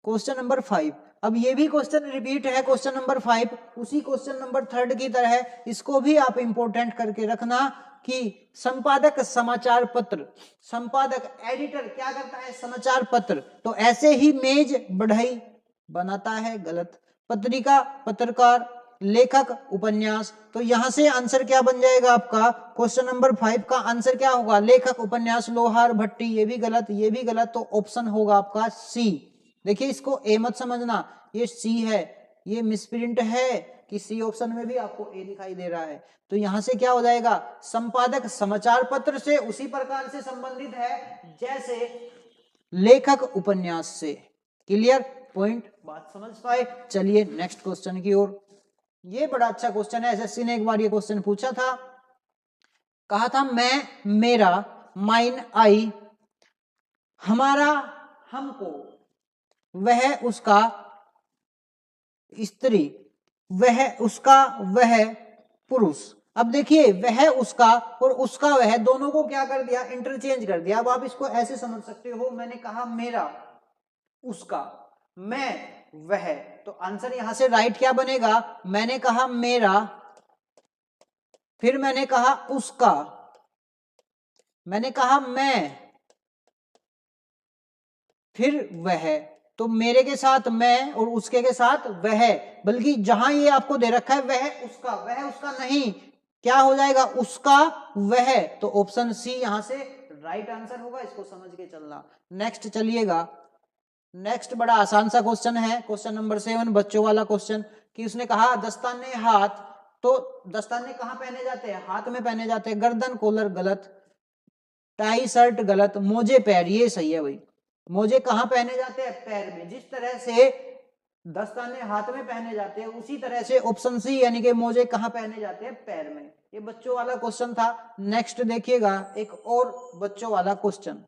क्वेश्चन नंबर 5। अब ये भी क्वेश्चन रिपीट है, क्वेश्चन नंबर 5 उसी क्वेश्चन नंबर 3 की तरह है। इसको भी आप इंपॉर्टेंट करके रखना कि संपादक समाचार पत्र, संपादक एडिटर क्या करता है? समाचार पत्र। तो ऐसे ही मेज बढ़ई बनाता है, गलत। पत्रिका पत्रकार, लेखक उपन्यास। तो यहां से आंसर क्या बन जाएगा आपका? क्वेश्चन नंबर 5 का आंसर क्या होगा? लेखक उपन्यास लोहार भट्टी। ये भी गलत, ये भी गलत। तो ऑप्शन होगा आपका सी। देखिए इसको ए मत समझना, ये सी है, ये मिसप्रिंट है कि सी ऑप्शन में भी आपको ए दिखाई दे रहा है। तो यहां से क्या हो जाएगा? संपादक समाचार पत्र से उसी प्रकार से संबंधित है जैसे लेखक उपन्यास से। क्लियर? पॉइंट, बात समझ पाए? चलिए नेक्स्ट क्वेश्चन की ओर। ये बड़ा अच्छा क्वेश्चन है, एसएससी ने एक बार ये क्वेश्चन पूछा था, कहा था मैं, मेरा, माइन आई, हमारा हमको, वह उसका स्त्री, वह उसका वह पुरुष। अब देखिए वह उसका और उसका वह दोनों को क्या कर दिया? इंटरचेंज कर दिया। अब आप इसको ऐसे समझ सकते हो, मैंने कहा मेरा, उसका, मैं, वह। तो आंसर यहां से राइट क्या बनेगा? मैंने कहा मेरा, फिर मैंने कहा उसका, मैंने कहा मैं, फिर वह। तो मेरे के साथ मैं और उसके के साथ वह, बल्कि जहां ये आपको दे रखा है वह उसका नहीं, क्या हो जाएगा? उसका वह। तो ऑप्शन सी यहां से राइट आंसर होगा, इसको समझ के चलना। नेक्स्ट चलिएगा, नेक्स्ट बड़ा आसान सा क्वेश्चन है, क्वेश्चन नंबर 7 बच्चों वाला क्वेश्चन, कि उसने कहा दस्ताने हाथ। तो दस्ताने कहां पहने जाते हैं? हाथ में पहने जाते हैं। गर्दन कॉलर गलत, टाई शर्ट गलत, मोजे पैर, ये सही है भाई। मोजे कहां पहने जाते हैं? पैर में। जिस तरह से दस्ताने हाथ में पहने जाते हैं उसी तरह से ऑप्शन सी यानी कि मोजे कहां पहने जाते हैं? पैर में। ये बच्चों वाला क्वेश्चन था। नेक्स्ट देखिएगा एक और बच्चों वाला क्वेश्चन,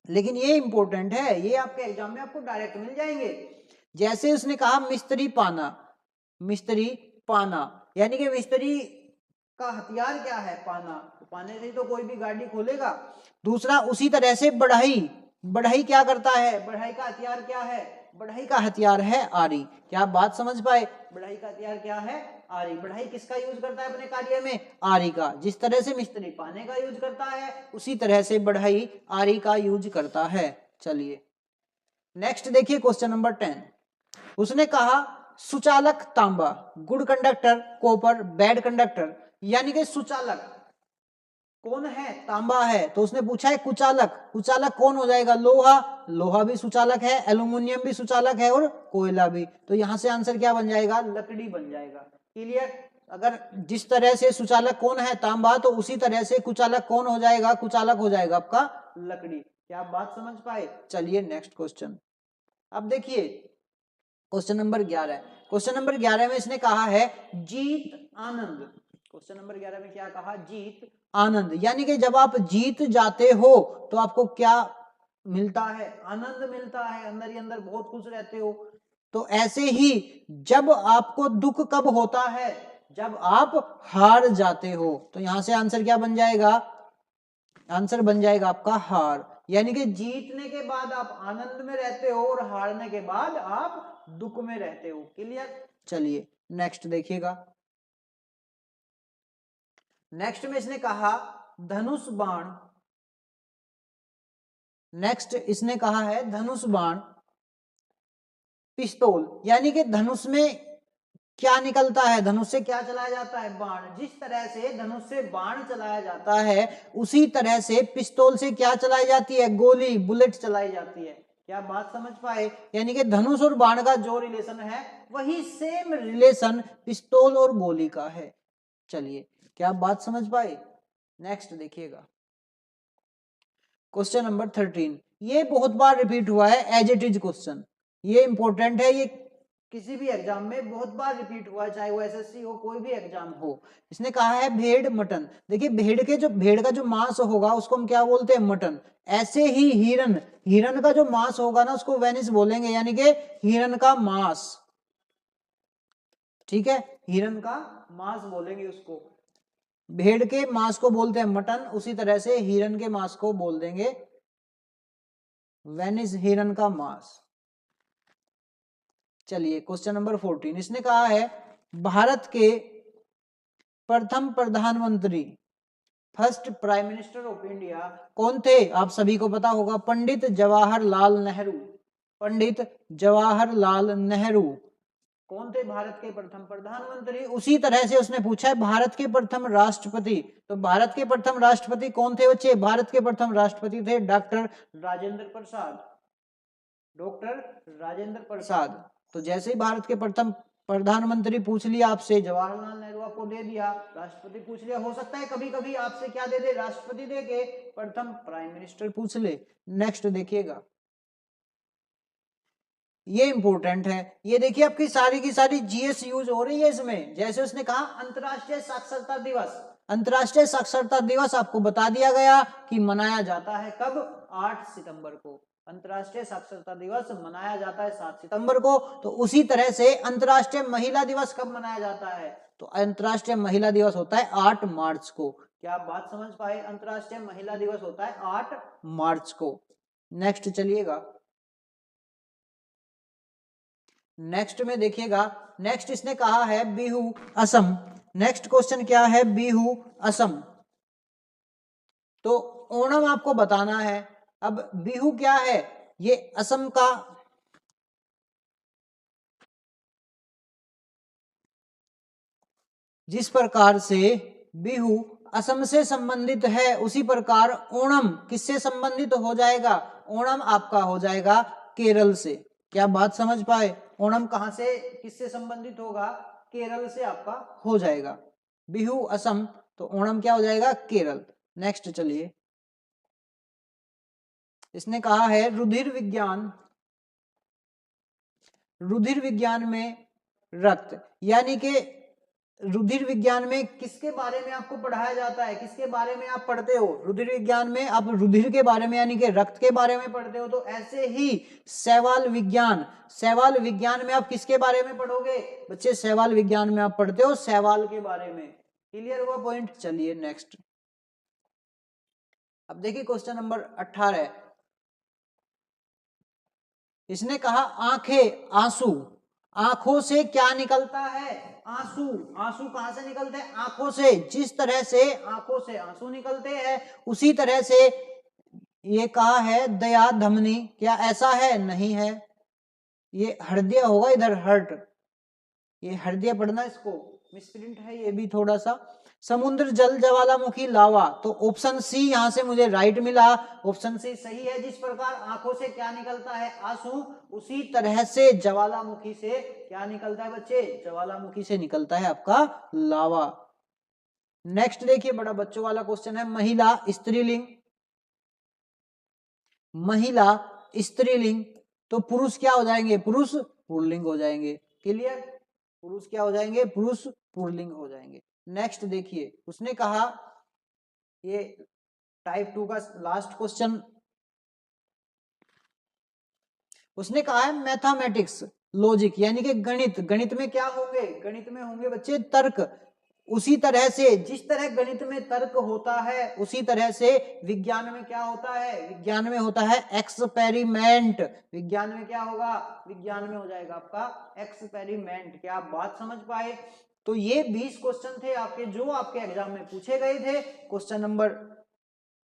लेकिन ये इंपॉर्टेंट है, ये आपके एग्जाम में आपको डायरेक्ट मिल जाएंगे। जैसे उसने कहा मिस्त्री पाना, मिस्त्री पाना, यानी कि मिस्त्री का हथियार क्या है? पाना। पाने से तो कोई भी गाड़ी खोलेगा। दूसरा उसी तरह से बढ़ई, बढ़ई क्या करता है? बढ़ई का हथियार क्या है? बढ़ई का हथियार है आरी। क्या आप बात समझ पाए? बढ़ई का हथियार क्या है? आरी। बढ़ई किसका यूज करता है अपने कार्य में? आरी का। जिस तरह से मिस्त्री पाने का यूज करता है उसी तरह से बढ़ई आरी का यूज करता है। चलिए नेक्स्ट देखिए क्वेश्चन नंबर 10। उसने कहा सुचालक तांबा, good conductor copper, bad conductor. यानी कि सुचालक कौन है? तांबा है। तो उसने पूछा है कुचालक, कुचालक कौन हो जाएगा? लोहा, लोहा भी सुचालक है, एल्यूमिनियम भी सुचालक है और कोयला भी। तो यहां से आंसर क्या बन जाएगा? लकड़ी बन जाएगा। क्लियर? अगर जिस तरह से सुचालक कौन है? तांबा, तो उसी तरह से कुचालक कौन हो जाएगा? कुचालक हो जाएगा आपका लकड़ी। क्या आप बात समझ पाए? चलिए नेक्स्ट क्वेश्चन। अब देखिए क्वेश्चन नंबर 11। क्वेश्चन नंबर 11 में इसने कहा है जीत आनंद। क्वेश्चन नंबर 11 में क्या कहा? जीत आनंद। यानी कि जब आप जीत जाते हो तो आपको क्या मिलता है? आनंद मिलता है, अंदर ही अंदर बहुत खुश रहते हो। तो ऐसे ही जब आपको दुख कब होता है? जब आप हार जाते हो। तो यहां से आंसर क्या बन जाएगा? आंसर बन जाएगा आपका हार। यानी कि जीतने के बाद आप आनंद में रहते हो और हारने के बाद आप दुख में रहते हो। क्लियर? चलिए नेक्स्ट देखिएगा। नेक्स्ट में इसने कहा धनुष बाण, नेक्स्ट इसने कहा है धनुष बाण पिस्तौल। यानी कि धनुष में क्या निकलता है? धनुष से क्या चलाया जाता है? बाण। जिस तरह से धनुष से बाण चलाया जाता है उसी तरह से पिस्तौल से क्या चलाई जाती है? गोली, बुलेट चलाई जाती है। क्या बात समझ पाए? यानी कि धनुष और बाण का जो रिलेशन है वही सेम रिलेशन पिस्तौल और गोली का है। चलिए क्या आप बात समझ पाए? नेक्स्ट देखिएगा क्वेश्चन नंबर 13। ये बहुत बार रिपीट हुआ है, एज इट इज क्वेश्चन, ये इंपॉर्टेंट है, ये किसी भी एग्जाम में बहुत बार रिपीट हुआ है, चाहे वो एसएससी हो कोई भी एग्जाम हो। इसने कहा है भेड़ मटन। देखिए भेड़ का जो मांस होगा उसको हम क्या बोलते हैं? मटन। ऐसे ही हिरन, हिरन का जो मांस होगा ना उसको वेनिस बोलेंगे, यानी कि हिरन का मांस। ठीक है, हिरन का मांस बोलेंगे उसको। भेड़ के मांस को बोलते हैं मटन, उसी तरह से हिरन के मांस को बोल देंगे वेनिस, हिरन का मांस। चलिए क्वेश्चन नंबर 14, इसने कहा है भारत के प्रथम प्रधानमंत्री, first prime minister of India कौन थे? आप सभी को पता होगा, पंडित जवाहरलाल नेहरू। पंडित जवाहरलाल नेहरू कौन थे भारत के प्रथम प्रधानमंत्री? उसी तरह से उसने पूछा है भारत के प्रथम राष्ट्रपति, तो भारत के प्रथम राष्ट्रपति कौन थे बच्चे? भारत के प्रथम राष्ट्रपति थे डॉक्टर राजेंद्र प्रसाद, डॉक्टर राजेंद्र प्रसाद। तो जैसे ही भारत के प्रथम प्रधानमंत्री पूछ लिया आपसे, जवाहरलाल नेहरू आपको दे दिया, राष्ट्रपति पूछ लिया, हो सकता है कभी कभी आपसे क्या दे दे, राष्ट्रपति दे के प्रथम प्राइम मिनिस्टर पूछ ले। नेक्स्ट देखिएगा, ये इंपॉर्टेंट है, ये देखिए आपकी सारी की सारी जीएस यूज हो रही है इसमें। जैसे उसने कहा अंतर्राष्ट्रीय साक्षरता दिवस, अंतर्राष्ट्रीय साक्षरता दिवस आपको बता दिया गया कि मनाया जाता है कब? 8 सितंबर को। अंतर्राष्ट्रीय साक्षरता दिवस मनाया जाता है 7 सितंबर को। तो उसी तरह से अंतर्राष्ट्रीय महिला दिवस कब मनाया जाता है? तो अंतर्राष्ट्रीय महिला दिवस होता है 8 मार्च को। क्या आप बात समझ पाए? अंतर्राष्ट्रीय महिला दिवस होता है 8 मार्च को। नेक्स्ट चलिएगा, नेक्स्ट में देखिएगा, नेक्स्ट इसने कहा है बिहू असम। नेक्स्ट क्वेश्चन क्या है? बिहू असम। तो ओणम आपको बताना है। अब बिहू क्या है? ये असम का जिस प्रकार से बिहू असम से संबंधित है, उसी प्रकार ओणम किससे संबंधित हो जाएगा? ओणम आपका हो जाएगा केरल से। क्या बात समझ पाए? ओणम कहां से किससे संबंधित होगा? केरल से आपका हो जाएगा। बिहू असम, तो ओणम क्या हो जाएगा? केरल। नेक्स्ट चलिए, इसने कहा है रुधिर विज्ञान, रुधिर विज्ञान में रक्त, यानी कि रुधिर विज्ञान में किसके बारे में आपको पढ़ाया जाता है? किसके बारे में आप पढ़ते हो? रुधिर विज्ञान में आप रुधिर के बारे में यानी कि रक्त के बारे में पढ़ते हो। तो ऐसे ही शैवाल विज्ञान, शैवाल विज्ञान में आप किसके बारे में पढ़ोगे बच्चे? शैवाल विज्ञान में आप पढ़ते हो शैवाल के बारे में। क्लियर हुआ पॉइंट? चलिए नेक्स्ट, अब देखिए क्वेश्चन नंबर 18, इसने कहा आंखें आंसू, आंखों से क्या निकलता है? आंसू। आंसू कहां से निकलते हैं? आंखों से। जिस तरह से आंखों से आंसू निकलते हैं, उसी तरह से ये कहा है दया धमनी। क्या ऐसा है? नहीं है, ये हृदय होगा, इधर हर्ट, ये हृदय पढ़ना, इसको मिसप्रिंट है ये भी थोड़ा सा। समुद्र जल ज्वालामुखी लावा, तो ऑप्शन सी यहां से मुझे राइट मिला, ऑप्शन सी सही है। जिस प्रकार आंखों से क्या निकलता है? आंसू, उसी तरह से ज्वालामुखी से क्या निकलता है बच्चे? ज्वालामुखी से निकलता है आपका लावा। नेक्स्ट देखिए, बड़ा बच्चों वाला क्वेश्चन है, महिला स्त्रीलिंग, महिला स्त्रीलिंग, तो पुरुष क्या हो जाएंगे? पुरुष पुल्लिंग हो जाएंगे। क्लियर? पुरुष क्या हो जाएंगे? पुरुष पुल्लिंग हो जाएंगे। नेक्स्ट देखिए, उसने कहा ये टाइप 2 का लास्ट क्वेश्चन, उसने कहा है मैथमेटिक्स लॉजिक, यानी कि गणित। गणित में क्या होंगे? गणित में होंगे बच्चे तर्क। उसी तरह से जिस तरह गणित में तर्क होता है, उसी तरह से विज्ञान में क्या होता है? विज्ञान में होता है एक्सपेरिमेंट। विज्ञान में क्या होगा? विज्ञान में हो जाएगा आपका एक्सपेरिमेंट। क्या आप बात समझ पाए? तो ये 20 क्वेश्चन थे आपके, जो आपके एग्जाम में पूछे गए थे। क्वेश्चन नंबर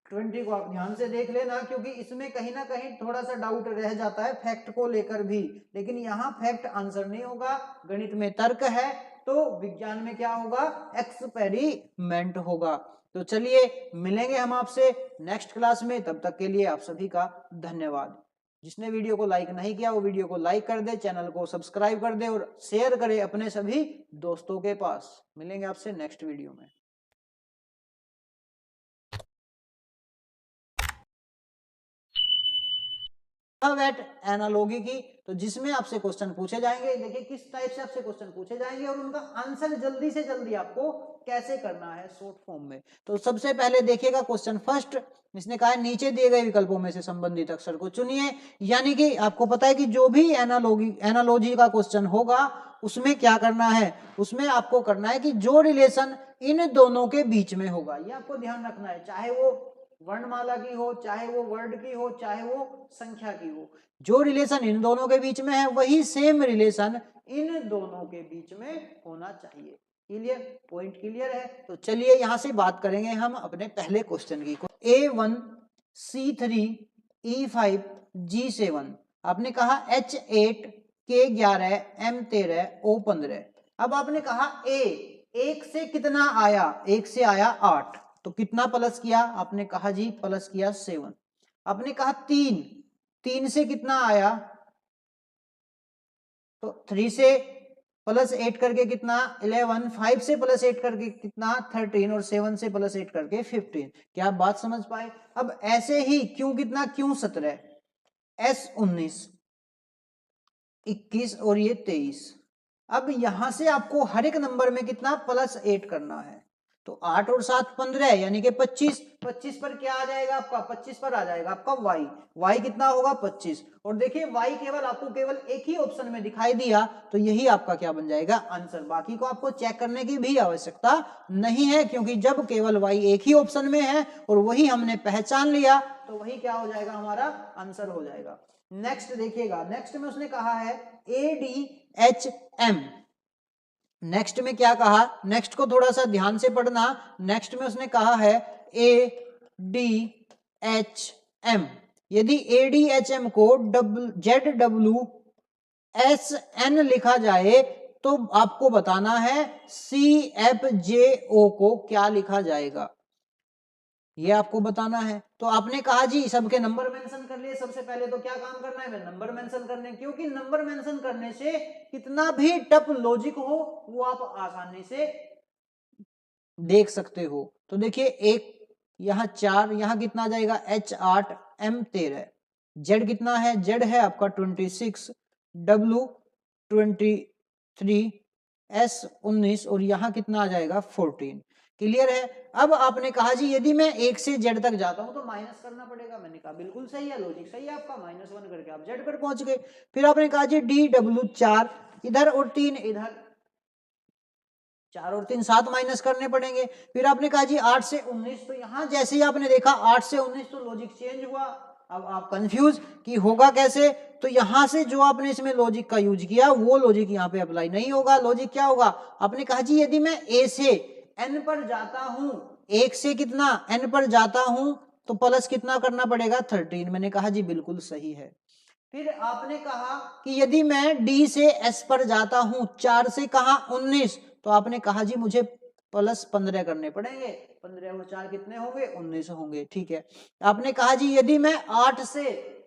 20 को आप ध्यान से देख लेना, क्योंकि इसमें कहीं ना कहीं थोड़ा सा डाउट रह जाता है फैक्ट को लेकर भी, लेकिन यहाँ फैक्ट आंसर नहीं होगा। गणित में तर्क है, तो विज्ञान में क्या होगा? एक्सपेरिमेंट होगा। तो चलिए मिलेंगे हम आपसे नेक्स्ट क्लास में, तब तक के लिए आप सभी का धन्यवाद। जिसने वीडियो को लाइक नहीं किया वो वीडियो को लाइक कर दे, चैनल को सब्सक्राइब कर दे और शेयर करे अपने सभी दोस्तों के पास। मिलेंगे आपसे नेक्स्ट वीडियो में। वेट एनालॉगी की, तो जिसमें आपसे क्वेश्चन पूछे जाएंगे, देखिए किस टाइप से आपसे क्वेश्चन पूछे जाएंगे और उनका आंसर जल्दी से जल्दी आपको कैसे करना है शॉर्ट फॉर्म में। तो सबसे पहले देखिएगा क्वेश्चन फर्स्ट, इसने कहा है नीचे दिए गए विकल्पों में से संबंधित अक्षर को चुनिए। यानी कि आपको पता है कि जो भी एनालॉजी का क्वेश्चन होगा उसमें क्या करना है, उसमें आपको करना है कि जो रिलेशन इन दोनों के बीच में होगा, ये आपको ध्यान रखना है, चाहे वो वर्णमाला की हो, चाहे वो वर्ड की हो, चाहे वो संख्या की हो, जो रिलेशन इन दोनों के बीच में है वही सेम रिलेशन इन दोनों के बीच में होना चाहिए। क्लियर, पॉइंट क्लियर है। तो चलिए यहां से बात करेंगे हम अपने पहले क्वेश्चन की। A1 C3 E5 G7, आपने कहा H8 K11 M13 O15। अब आपने कहा A, एक से कितना आया, एक से आया 8, तो कितना प्लस किया, आपने कहा जी प्लस किया 7। आपने कहा 3, 3 से कितना आया, तो 3 से प्लस 8 करके कितना 11, 5 से प्लस 8 करके कितना 13 और 7 से प्लस 8 करके 15। क्या आप बात समझ पाए। अब ऐसे ही क्यों कितना, क्यों 17, S 19, 21 और ये 23। अब यहां से आपको हर एक नंबर में कितना प्लस 8 करना है, तो 8 और 7 15 यानी कि 25। 25 पर क्या आ जाएगा आपका, 25 पर आ जाएगा आपका y, y कितना होगा 25। और देखिए y केवल आपको केवल एक ही ऑप्शन में दिखाई दिया, तो यही आपका क्या बन जाएगा आंसर। बाकी को आपको चेक करने की भी आवश्यकता नहीं है, क्योंकि जब केवल y एक ही ऑप्शन में है और वही हमने पहचान लिया तो वही क्या हो जाएगा, हमारा आंसर हो जाएगा। नेक्स्ट देखिएगा, नेक्स्ट में उसने कहा है ADHM। नेक्स्ट में क्या कहा, नेक्स्ट को थोड़ा सा ध्यान से पढ़ना। नेक्स्ट में उसने कहा है ADHM। यदि ADHM को ZWSN लिखा जाए तो आपको बताना है CFJO को क्या लिखा जाएगा, ये आपको बताना है। तो आपने कहा जी सबके नंबर मेंशन कर लिए, सबसे पहले तो क्या काम करना है, नंबर मेंशन करने, क्योंकि नंबर मेंशन करने से कितना भी टफ लॉजिक हो वो आप आसानी से देख सकते हो। तो देखिए एक यहाँ 4, यहाँ कितना आ जाएगा H8 M13, Z कितना है, Z है आपका 26, W 23, S 19 और यहाँ कितना आ जाएगा 14। क्लियर है। अब आपने कहा जी यदि मैं 1 से Z तक जाता हूं तो माइनस करना पड़ेगा, मैंने कहा बिल्कुल सही है, लॉजिक सही है आपका, -1 करके आप Z पर पहुंच गए। फिर आपने कहा जी DW 4 इधर और 3 इधर, 4 और 3 7 माइनस करने पड़ेंगे। फिर आपने कहा जी 8 से 19, तो यहां जैसे ही आपने देखा 8 से 19 तो लॉजिक चेंज हुआ। अब आप कंफ्यूज कि होगा कैसे, तो यहां से जो आपने इसमें लॉजिक का यूज किया वो लॉजिक यहाँ पे अप्लाई नहीं होगा। लॉजिक क्या होगा, आपने कहा जी यदि मैं A से N पर जाता हूं, 1 से कितना N पर जाता हूं तो प्लस कितना करना पड़ेगा 13, मैंने कहा जी बिल्कुल सही है। फिर आपने कहा कि यदि मैं D से S पर जाता हूं, 4 से कहा 19, तो आपने कहा जी मुझे प्लस 15 करने पड़ेंगे, 15 और 4 कितने होंगे 19 होंगे। ठीक है। आपने कहा जी यदि मैं 8 से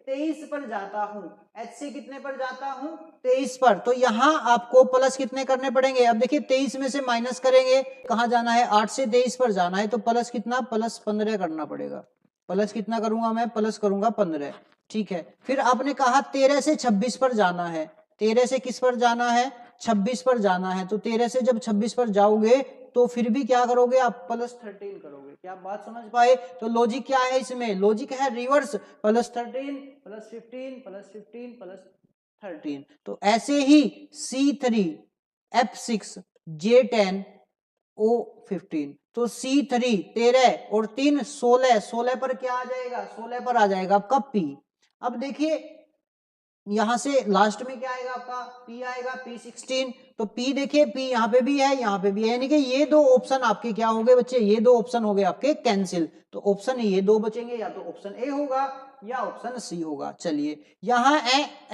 23 पर जाता हूं, H से कितने पर जाता हूं 23 पर, तो यहां आपको प्लस कितने करने पड़ेंगे। अब देखिए 23 में से माइनस करेंगे, कहां जाना है 8 से 23 पर जाना है, तो प्लस कितना प्लस 15 करना पड़ेगा। प्लस कितना करूंगा मैं, प्लस करूंगा 15। ठीक है। फिर आपने कहा 13 से 26 पर जाना है, 13 से किस पर जाना है 26 पर जाना है, तो 13 से जब 26 पर जाओगे तो फिर भी क्या करोगे आप +13 करोगे। क्या बात समझ पाए। तो लॉजिक क्या है इसमें, लॉजिक है रिवर्स, +13 +15 +15 +13। तो ऐसे ही C3 F6 J10 O15, तो C3 13 और 3 16, 16 पर क्या आ जाएगा, 16 पर आ जाएगा आपका P। अब देखिए यहां से लास्ट में क्या आएगा आपका P आएगा, P16। तो P देखिए P यहाँ पे भी है यहाँ पे भी है, यानी कि ये दो ऑप्शन आपके क्या हो गए बच्चे, ये दो ऑप्शन हो गए आपके कैंसिल। तो ऑप्शन ये दो बचेंगे, या तो ऑप्शन ए होगा या ऑप्शन सी होगा। चलिए यहाँ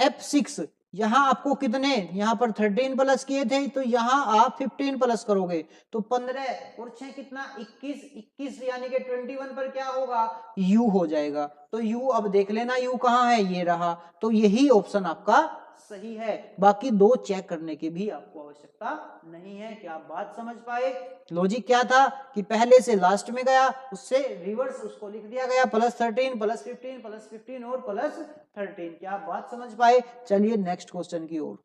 F6, यहाँ आपको कितने, यहाँ पर 13 प्लस किए थे, तो यहाँ आप 15 प्लस करोगे तो 15 और 6 कितना 21, 21 यानी कि 21 पर क्या होगा U हो जाएगा। तो U अब देख लेना U कहाँ है, ये रहा। तो यही ऑप्शन आपका सही है, बाकी दो चेक करने की भी आपको आवश्यकता नहीं है। क्या आप बात समझ पाए। लॉजिक क्या था कि पहले से लास्ट में गया, उससे रिवर्स उसको लिख दिया गया, +13 +15 +15 और +13। क्या आप बात समझ पाए। चलिए नेक्स्ट क्वेश्चन की ओर।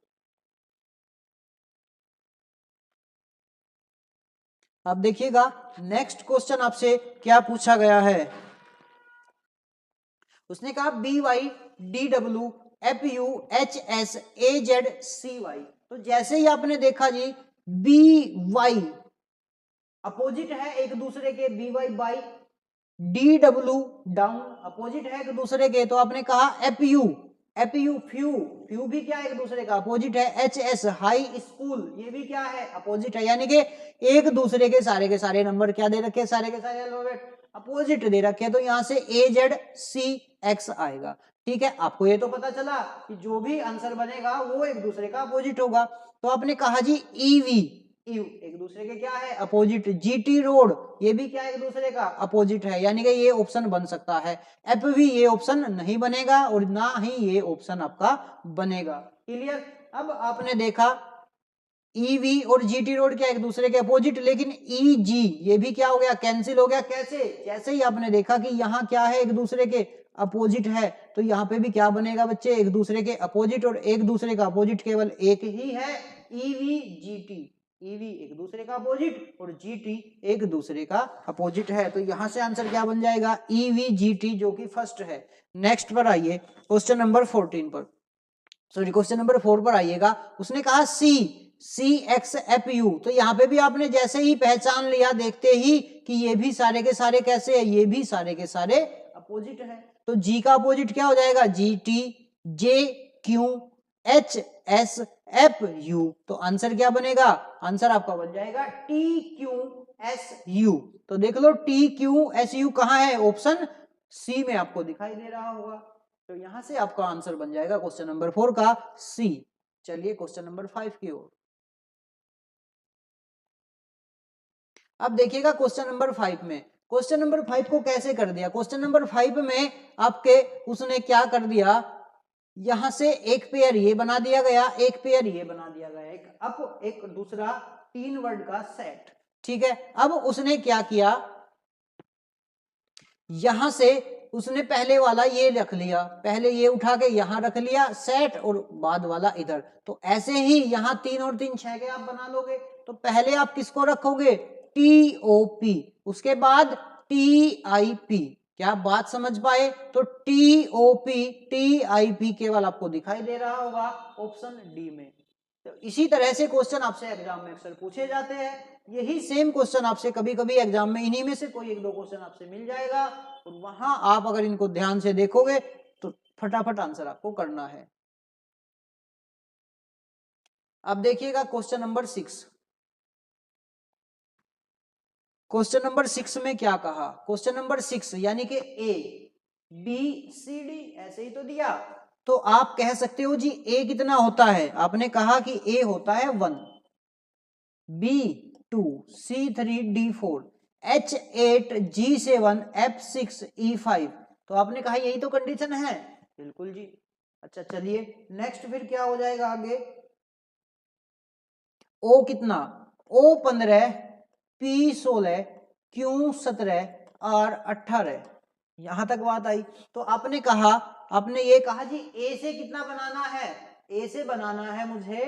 अब देखिएगा नेक्स्ट क्वेश्चन आपसे क्या पूछा गया है। उसने कहा B Y D W F U H S A Z C Y. तो जैसे ही आपने देखा जी बी वाई अपोजिट है एक दूसरे के, B Y by, D W down opposite है एक दूसरे के, तो आपने कहा एफ यू फ्यू, फ्यू भी क्या है एक दूसरे का अपोजिट है, एच एस हाई स्कूल ये भी क्या है अपोजिट है, यानी कि एक दूसरे के सारे नंबर क्या दे रखे, सारे के सारे अल्फाबेट अपोजिट दे रखे, तो यहां से ए जेड सी एक्स आएगा। ठीक है, आपको ये तो पता चला कि जो भी आंसर बनेगा वो एक दूसरे का अपोजिट होगा। तो आपने कहा जी ईवी एक दूसरे के क्या है अपोजिट, जीटी रोड ये भी क्या एक दूसरे का अपोजिट है, यानी कि ये ऑप्शन बन सकता है। एफवी ये ऑप्शन नहीं बनेगा और ना ही ये ऑप्शन आपका बनेगा। क्लियर। अब आपने देखा ईवी और जीटी रोड क्या एक दूसरे के अपोजिट, लेकिन ईजी ये भी क्या हो गया कैंसिल हो गया। कैसे? जैसे ही आपने देखा कि यहाँ क्या है एक दूसरे के अपोजिट है, तो यहाँ पे भी क्या बनेगा बच्चे एक दूसरे के अपोजिट, और एक दूसरे का अपोजिट केवल एक ही है ईवी जीटी। ईवी एक दूसरे का अपोजिट और जीटी एक दूसरे का अपोजिट है, तो यहां से आंसर क्या बन जाएगा ईवी जीटी, जो कि फर्स्ट है। नेक्स्ट पर आइए क्वेश्चन नंबर 14 पर, सॉरी क्वेश्चन नंबर 4 पर आइएगा। उसने कहा सी एक्स एफ यू, तो यहाँ पे भी आपने जैसे ही पहचान लिया देखते ही कि ये भी सारे के सारे कैसे है, ये भी सारे के सारे अपोजिट है। तो जी का अपोजिट क्या हो जाएगा G T, J Q H S F U, तो आंसर क्या बनेगा, आंसर आपका बन जाएगा टी क्यू एस यू। तो देख लो टी क्यू एस यू कहाँ है, ऑप्शन सी में आपको दिखाई दे रहा होगा। तो यहां से आपका आंसर बन जाएगा क्वेश्चन नंबर 4 का सी। चलिए क्वेश्चन नंबर 5 की ओर। अब देखिएगा क्वेश्चन नंबर 5 में, क्वेश्चन नंबर 5 को कैसे कर दिया। क्वेश्चन नंबर 5 में आपके उसने क्या कर दिया, यहां से एक पेयर ये बना दिया गया, एक पेयर ये बना दिया गया, एक अप एक दूसरा 3 वर्ड का सेट। ठीक है, अब उसने क्या किया, यहां से उसने पहले वाला ये रख लिया, पहले ये उठा के यहां रख लिया सेट और बाद वाला इधर। तो ऐसे ही यहां 3 और 3 6 के आप बना लोगे। तो पहले आप किसको रखोगे टीओपी, उसके बाद टीआईपी। क्या आप बात समझ पाए? तो टीओपी टीआईपी केवल आपको दिखाई दे रहा होगा ऑप्शन डी में। तो इसी तरह से क्वेश्चन आपसे एग्जाम में अक्सर पूछे जाते हैं। यही सेम क्वेश्चन आपसे कभी कभी एग्जाम में इन्हीं में से कोई एक दो क्वेश्चन आपसे मिल जाएगा, और वहां आप अगर इनको ध्यान से देखोगे तो फटाफट आंसर आपको करना है। अब देखिएगा क्वेश्चन नंबर 6। क्वेश्चन नंबर 6 में क्या कहा, क्वेश्चन नंबर 6 यानी कि ए बी सी डी ऐसे ही तो दिया। तो आप कह सकते हो जी ए कितना होता है, आपने कहा कि ए होता है 1, B 2, C3 D4, H8 G7 F6 E5। तो आपने कहा यही तो कंडीशन है, बिल्कुल जी। अच्छा चलिए नेक्स्ट फिर क्या हो जाएगा आगे, O कितना, O15 P16 Q17 और 18, यहां तक बात आई। तो आपने कहा, आपने ये कहा जी ए से कितना बनाना है, ए से बनाना है मुझे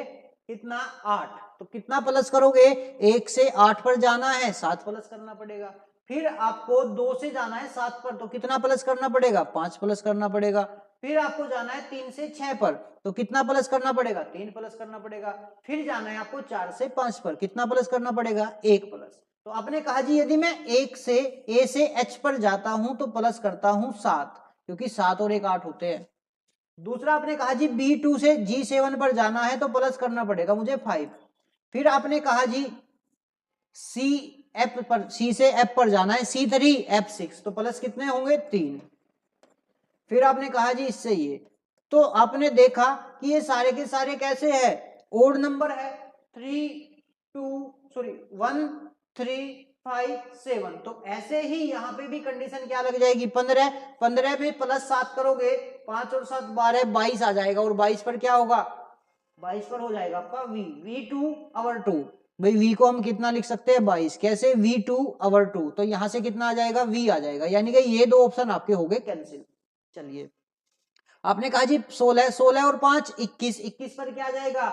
कितना 8, तो कितना प्लस करोगे, 1 से 8 पर जाना है 7 प्लस करना पड़ेगा। फिर आपको 2 से जाना है 7 पर, तो कितना प्लस करना पड़ेगा 5 प्लस करना पड़ेगा। फिर आपको जाना है 3 से 6 पर, तो कितना प्लस करना पड़ेगा 3 प्लस करना पड़ेगा। फिर जाना है आपको 4 से 5 पर, कितना प्लस करना पड़ेगा 1 प्लस। तो आपने कहा जी यदि मैं 1 से ए से एच पर जाता हूं तो प्लस करता हूं 7, क्योंकि 7 और 1 8 होते हैं। दूसरा आपने कहा जी B2 से G7 पर जाना है तो प्लस करना पड़ेगा मुझे 5। फिर आपने कहा जी सी एफ पर, सी से एफ पर जाना है C3 F6, तो प्लस कितने होंगे 3। फिर आपने कहा जी इससे ये, तो आपने देखा कि ये सारे के सारे कैसे है ओड नंबर है, 1 3 5 7। तो ऐसे ही यहाँ पे भी कंडीशन क्या लग जाएगी 15, 15 में प्लस 7 करोगे 5 और 7 12 22 आ जाएगा, और 22 पर क्या होगा 22 पर हो जाएगा आपका V2 अवर 2। भाई V को हम कितना लिख सकते हैं 22, कैसे V2 अवर 2, तो यहां से कितना आ जाएगा V आ जाएगा, यानी कि ये दो ऑप्शन आपके हो गए कैंसिल। चलिए आपने कहा जी 16 16 और 5 21, 21 पर क्या आ जाएगा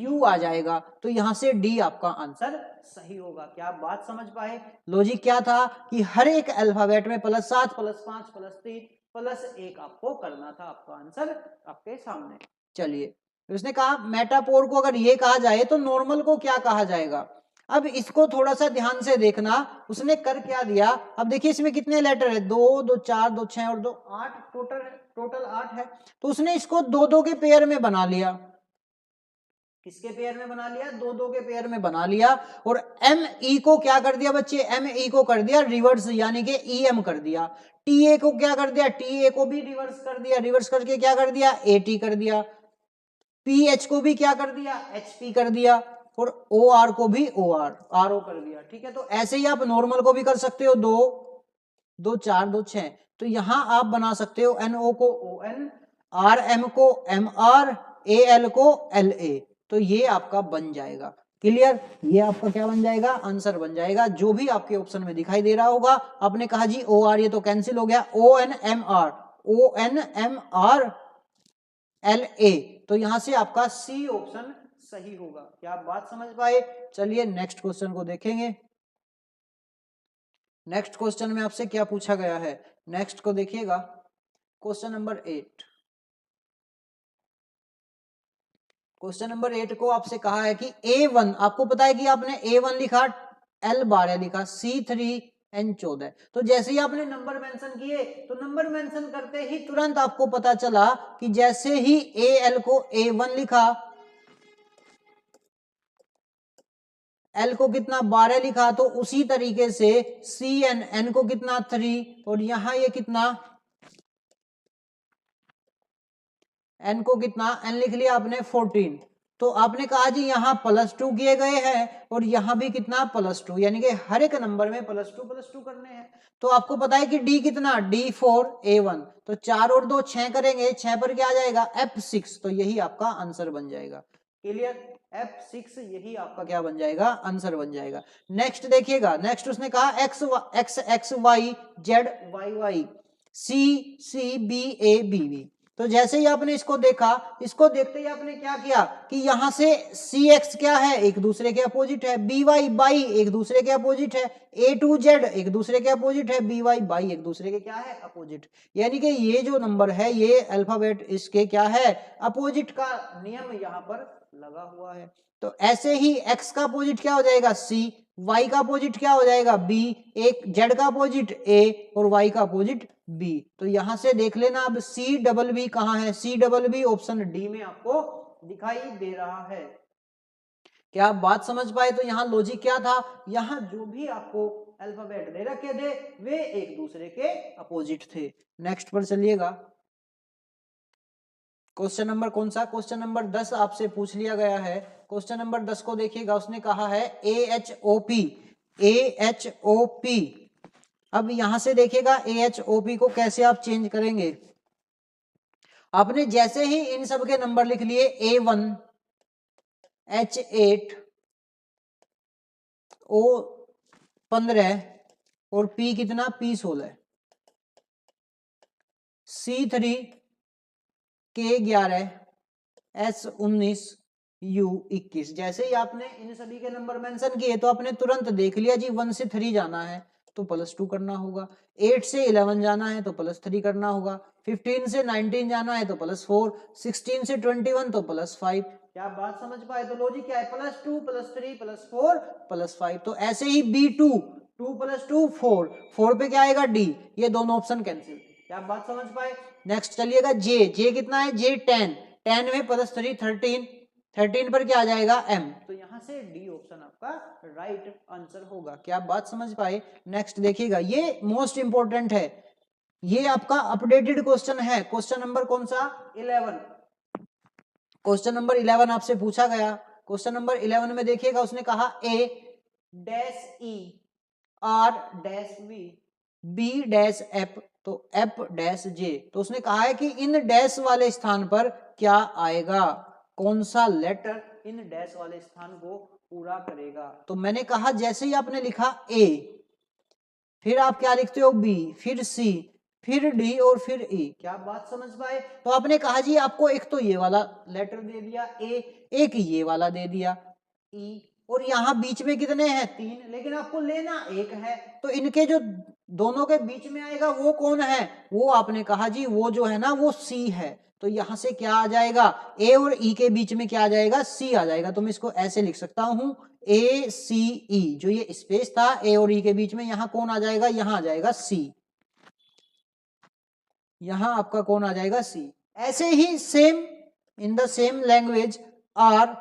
U आ जाएगा। तो यहां से D आपका आंसर सही होगा। क्या आप बात समझ पाए? लॉजिक क्या था कि हर एक अल्फाबेट में +7 +5 +3 +1 आपको करना था। आपका आंसर आपके सामने। चलिए, उसने कहा मेटाफोर को अगर ये कहा जाए तो नॉर्मल को क्या कहा जाएगा। अब इसको थोड़ा सा ध्यान से देखना, उसने कर क्या दिया। अब देखिए इसमें कितने लेटर है, 2 2 4 2 6 और 2 8, टोटल 8 है। तो उसने इसको 2 2 के पेयर में बना लिया। किसके पेयर में बना लिया? 2 2 के पेयर में बना लिया। और एम ई को क्या कर दिया बच्चे? एम ई को कर दिया रिवर्स, यानी कि ई एम कर दिया। टी ए को क्या कर दिया? टी ए को भी रिवर्स कर दिया। रिवर्स करके क्या कर दिया? ए टी कर दिया। पी एच को भी क्या कर दिया? एच पी कर दिया। और ओ आर को भी ओ आर आर ओ कर दिया। ठीक है, तो ऐसे ही आप नॉर्मल को भी कर सकते हो, 2 2 4 2 6। तो यहां आप बना सकते हो एन ओ को ओ एन, आर एम को एम आर, ए एल को एल ए। तो ये आपका बन जाएगा। क्लियर? ये आपका क्या बन जाएगा? आंसर बन जाएगा। जो भी आपके ऑप्शन में दिखाई दे रहा होगा। आपने कहा जी ओ आर, ये तो कैंसिल हो गया। O N M R, O N M R L A. तो यहां से आपका सी ऑप्शन सही होगा। क्या आप बात समझ पाए? चलिए नेक्स्ट क्वेश्चन को देखेंगे। नेक्स्ट क्वेश्चन में आपसे क्या पूछा गया है, नेक्स्ट को देखिएगा। Question number 8। क्वेश्चन नंबर 8 को आपसे कहा है कि A1, आपको पता है कि आपने A1 लिखा, L12 लिखा, C3 N14। तो जैसे ही आपने नंबर मेंशन किए, तो नंबर मेंशन करते ही तुरंत आपको पता चला कि जैसे ही AL को A1 लिखा, L को कितना 12 लिखा, तो उसी तरीके से CN, N को कितना 3, और यहां ये कितना N को कितना, N लिख लिया आपने 14। तो आपने कहा जी यहाँ +2 किए गए हैं और यहाँ भी कितना +2, यानी कि हर एक नंबर में +2 करने हैं। तो आपको पता है कि D कितना, D4 A1। तो 4 और 2 6 करेंगे, 6 पर क्या आ जाएगा? F6। तो यही आपका आंसर बन जाएगा। क्लियर? F6 यही आपका क्या बन जाएगा? आंसर बन जाएगा। नेक्स्ट देखिएगा, नेक्स्ट उसने कहा X X X Y Z Y Y C C B A B B। तो जैसे ही आपने इसको देखा, इसको देखते ही आपने क्या किया कि यहां से CX क्या है? एक दूसरे के अपोजिट है। BY बाई एक दूसरे के अपोजिट है। A2Z एक दूसरे के अपोजिट है। BY बाई एक दूसरे के क्या है? अपोजिट। यानी कि ये जो नंबर है, ये अल्फाबेट इसके क्या है? अपोजिट का नियम यहां पर लगा हुआ है। तो ऐसे ही X का अपोजिट क्या हो जाएगा? C, Y का अपोजिट क्या हो जाएगा? B, एक Z का अपोजिट A और Y का अपोजिट B। तो यहां से देख लेना, अब CBB कहां है? CBB ऑप्शन डी में आपको दिखाई दे रहा है। क्या आप बात समझ पाए? तो यहां लॉजिक क्या था, यहां जो भी आपको अल्फाबेट दे रखे थे वे एक दूसरे के अपोजिट थे। नेक्स्ट पर चलिएगा। क्वेश्चन नंबर कौन सा? क्वेश्चन नंबर 10 आपसे पूछ लिया गया है। क्वेश्चन नंबर 10 को देखिएगा, उसने कहा है AHOP, AHOP। अब यहां से देखिएगा AHOP को कैसे आप चेंज करेंगे। आपने जैसे ही इन सब के नंबर लिख लिए, A1 H8 O15 और P कितना? P16, C3 K11 S19 U21। जैसे ही आपने इन सभी के नंबर मेंशन किए, तो आपने तुरंत देख लिया जी 1 से 3 जाना है तो +2 करना होगा, 8 से 11 जाना है तो +3 करना होगा, 15 से 19 जाना है तो +4, 16 से 21 तो +5। क्या आप बात समझ पाए? तो लॉजिक क्या है? +2 +3 +4 +5। तो ऐसे ही B2, 2 + 2 4, 4 पे क्या आएगा? D। ये दोनों ऑप्शन कैंसिल। क्या आप बात समझ पाए? नेक्स्ट चलिएगा J, J कितना है? J 10, 10 में +3 13, 13 पर क्या आ जाएगा? M। तो यहां से D ऑप्शन आपका राइट आंसर होगा। क्या आप बात समझ पाए? नेक्स्ट देखिएगा, ये मोस्ट इंपॉर्टेंट है, ये आपका अपडेटेड क्वेश्चन है। क्वेश्चन नंबर कौन सा? 11। क्वेश्चन नंबर 11 आपसे पूछा गया। क्वेश्चन नंबर 11 में देखिएगा, उसने कहा A-E R-V B-F तो F-J। तो उसने कहा है कि इन डैश वाले स्थान पर क्या आएगा, कौन सा लेटर इन डैश वाले स्थान को पूरा करेगा। तो मैंने कहा जैसे ही आपने लिखा A, फिर आप क्या लिखते हो? B, फिर C, फिर डी और फिर ई। क्या आप बात समझ पाए? तो आपने कहा जी आपको एक तो ये वाला लेटर दे दिया ए, एक ये वाला दे दिया ई, और यहाँ बीच में कितने हैं? 3, लेकिन आपको लेना एक है। तो इनके जो दोनों के बीच में आएगा वो कौन है? वो आपने कहा जी वो जो है ना वो सी है। तो यहां से क्या आ जाएगा? ए और ई के बीच में क्या आ जाएगा? सी आ जाएगा। तो मैं इसको ऐसे लिख सकता हूं ए सी ई, जो ये स्पेस था ए और ई के बीच में, यहां कौन आ जाएगा? यहां आ जाएगा सी। यहां आपका कौन आ जाएगा? सी। ऐसे ही same in the same language R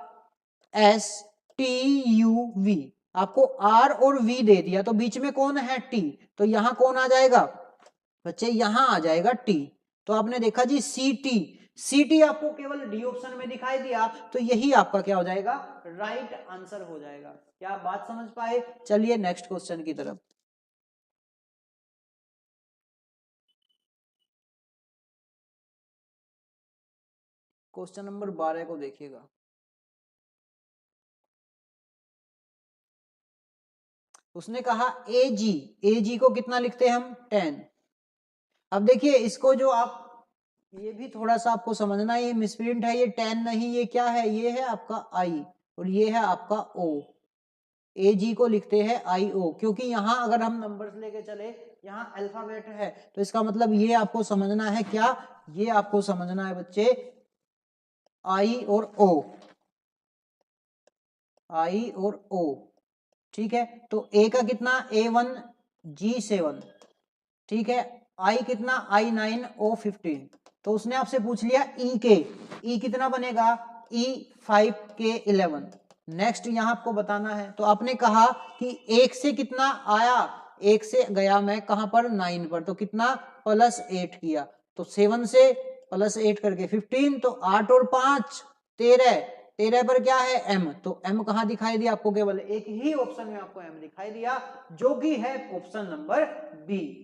S T U V, आपको आर और वी दे दिया तो बीच में कौन है? टी। तो यहां कौन आ जाएगा बच्चे? यहां आ जाएगा टी। तो आपने देखा जी सी टी, सी टी आपको केवल डी ऑप्शन में दिखाई दिया, तो यही आपका क्या हो जाएगा? राइट आंसर हो जाएगा। क्या आप बात समझ पाए? चलिए नेक्स्ट क्वेश्चन की तरफ। क्वेश्चन नंबर 12 को देखिएगा। उसने कहा ए जी को कितना लिखते हैं हम? 10। अब देखिए इसको जो आप, ये भी थोड़ा सा आपको समझना है, ये मिसप्रिंट है, ये 10 नहीं, ये क्या है? ये है आपका आई और ये है आपका ओ। ए जी को लिखते हैं आई ओ, क्योंकि यहां अगर हम नंबर्स लेके चले, यहां अल्फाबेट है, तो इसका मतलब ये आपको समझना है क्या? ये आपको समझना है बच्चे आई और ओ, आई और ओ। ठीक है, तो ए का कितना? A1 G7। ठीक है, आई कितना? I9 O15। तो उसने आपसे पूछ लिया ई के, ई कितना बनेगा? E5K11। नेक्स्ट यहां आपको बताना है, तो आपने कहा कि एक से कितना आया? एक से गया मैं कहां पर? 9 पर, तो कितना? +8 किया, तो 7 से +8 करके 15, तो 8 और 5 13, 13 पर क्या है? एम। तो एम कहां दिखाई दिया आपको? केवल एक ही ऑप्शन में आपको एम दिखाई दिया, जो कि है ऑप्शन नंबर बी।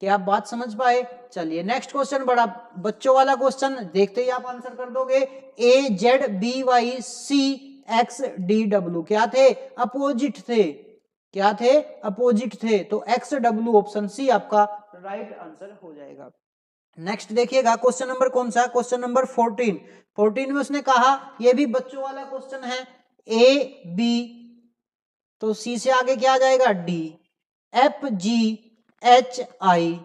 क्या आप बात समझ पाए? चलिए नेक्स्ट क्वेश्चन, बड़ा बच्चों वाला क्वेश्चन, देखते ही आप आंसर कर दोगे। A Z B Y C X D W क्या थे? अपोजिट थे। क्या थे? अपोजिट थे। तो एक्स डब्ल्यू ऑप्शन सी आपका राइट आंसर हो जाएगा। नेक्स्ट देखिएगा क्वेश्चन नंबर कौन सा? Question number 14। 14 में उसने कहा, यह भी बच्चों वाला क्वेश्चन है, ए बी, तो सी से आगे क्या आ जाएगा? D, F G H I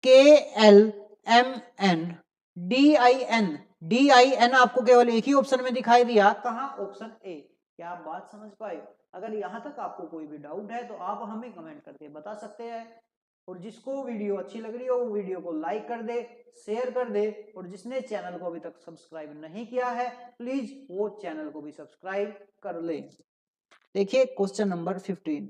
K L M N D I N, D I N आपको केवल एक ही ऑप्शन में दिखाई दिया, कहां? Option A. क्या आप बात समझ पाए? अगर यहां तक आपको कोई भी डाउट है तो आप हमें कमेंट करके बता सकते हैं, और जिसको वीडियो अच्छी लग रही हो वो वीडियो को लाइक कर दे, शेयर कर दे, और जिसने चैनल को अभी तक सब्सक्राइब नहीं किया है प्लीज वो चैनल को भी सब्सक्राइब कर ले। देखिए क्वेश्चन नंबर 15।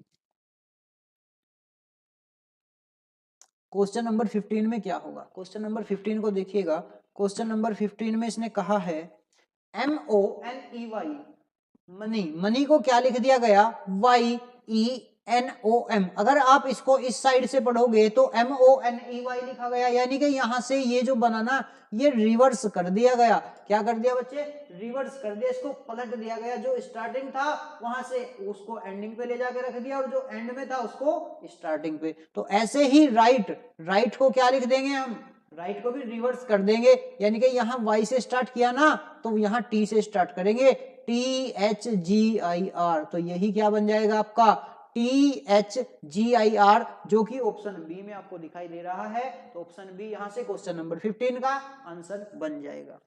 क्वेश्चन नंबर 15 में क्या होगा? क्वेश्चन नंबर 15 को देखिएगा। क्वेश्चन नंबर 15 में इसने कहा है MONEY, मनी, मनी को क्या लिख दिया गया? YENOM। अगर आप इसको इस साइड से पढ़ोगे तो MONEY लिखा गया, यानी कि यहां से ये जो बना ना, ये रिवर्स कर दिया गया। क्या कर दिया बच्चे? रिवर्स कर दिया, इसको पलट दिया गया। जो स्टार्टिंग था वहां से उसको एंडिंग पे ले जाके रख दिया, और जो एंड में था उसको स्टार्टिंग पे। तो ऐसे ही राइट, राइट को क्या लिख देंगे हम? राइट को भी रिवर्स कर देंगे, यानी कि यहाँ Y से स्टार्ट किया ना, तो यहाँ T से स्टार्ट करेंगे, THGIR। तो यही क्या बन जाएगा आपका? THGIR, जो कि ऑप्शन बी में आपको दिखाई दे रहा है। तो ऑप्शन बी यहां से क्वेश्चन नंबर 15 का आंसर बन जाएगा।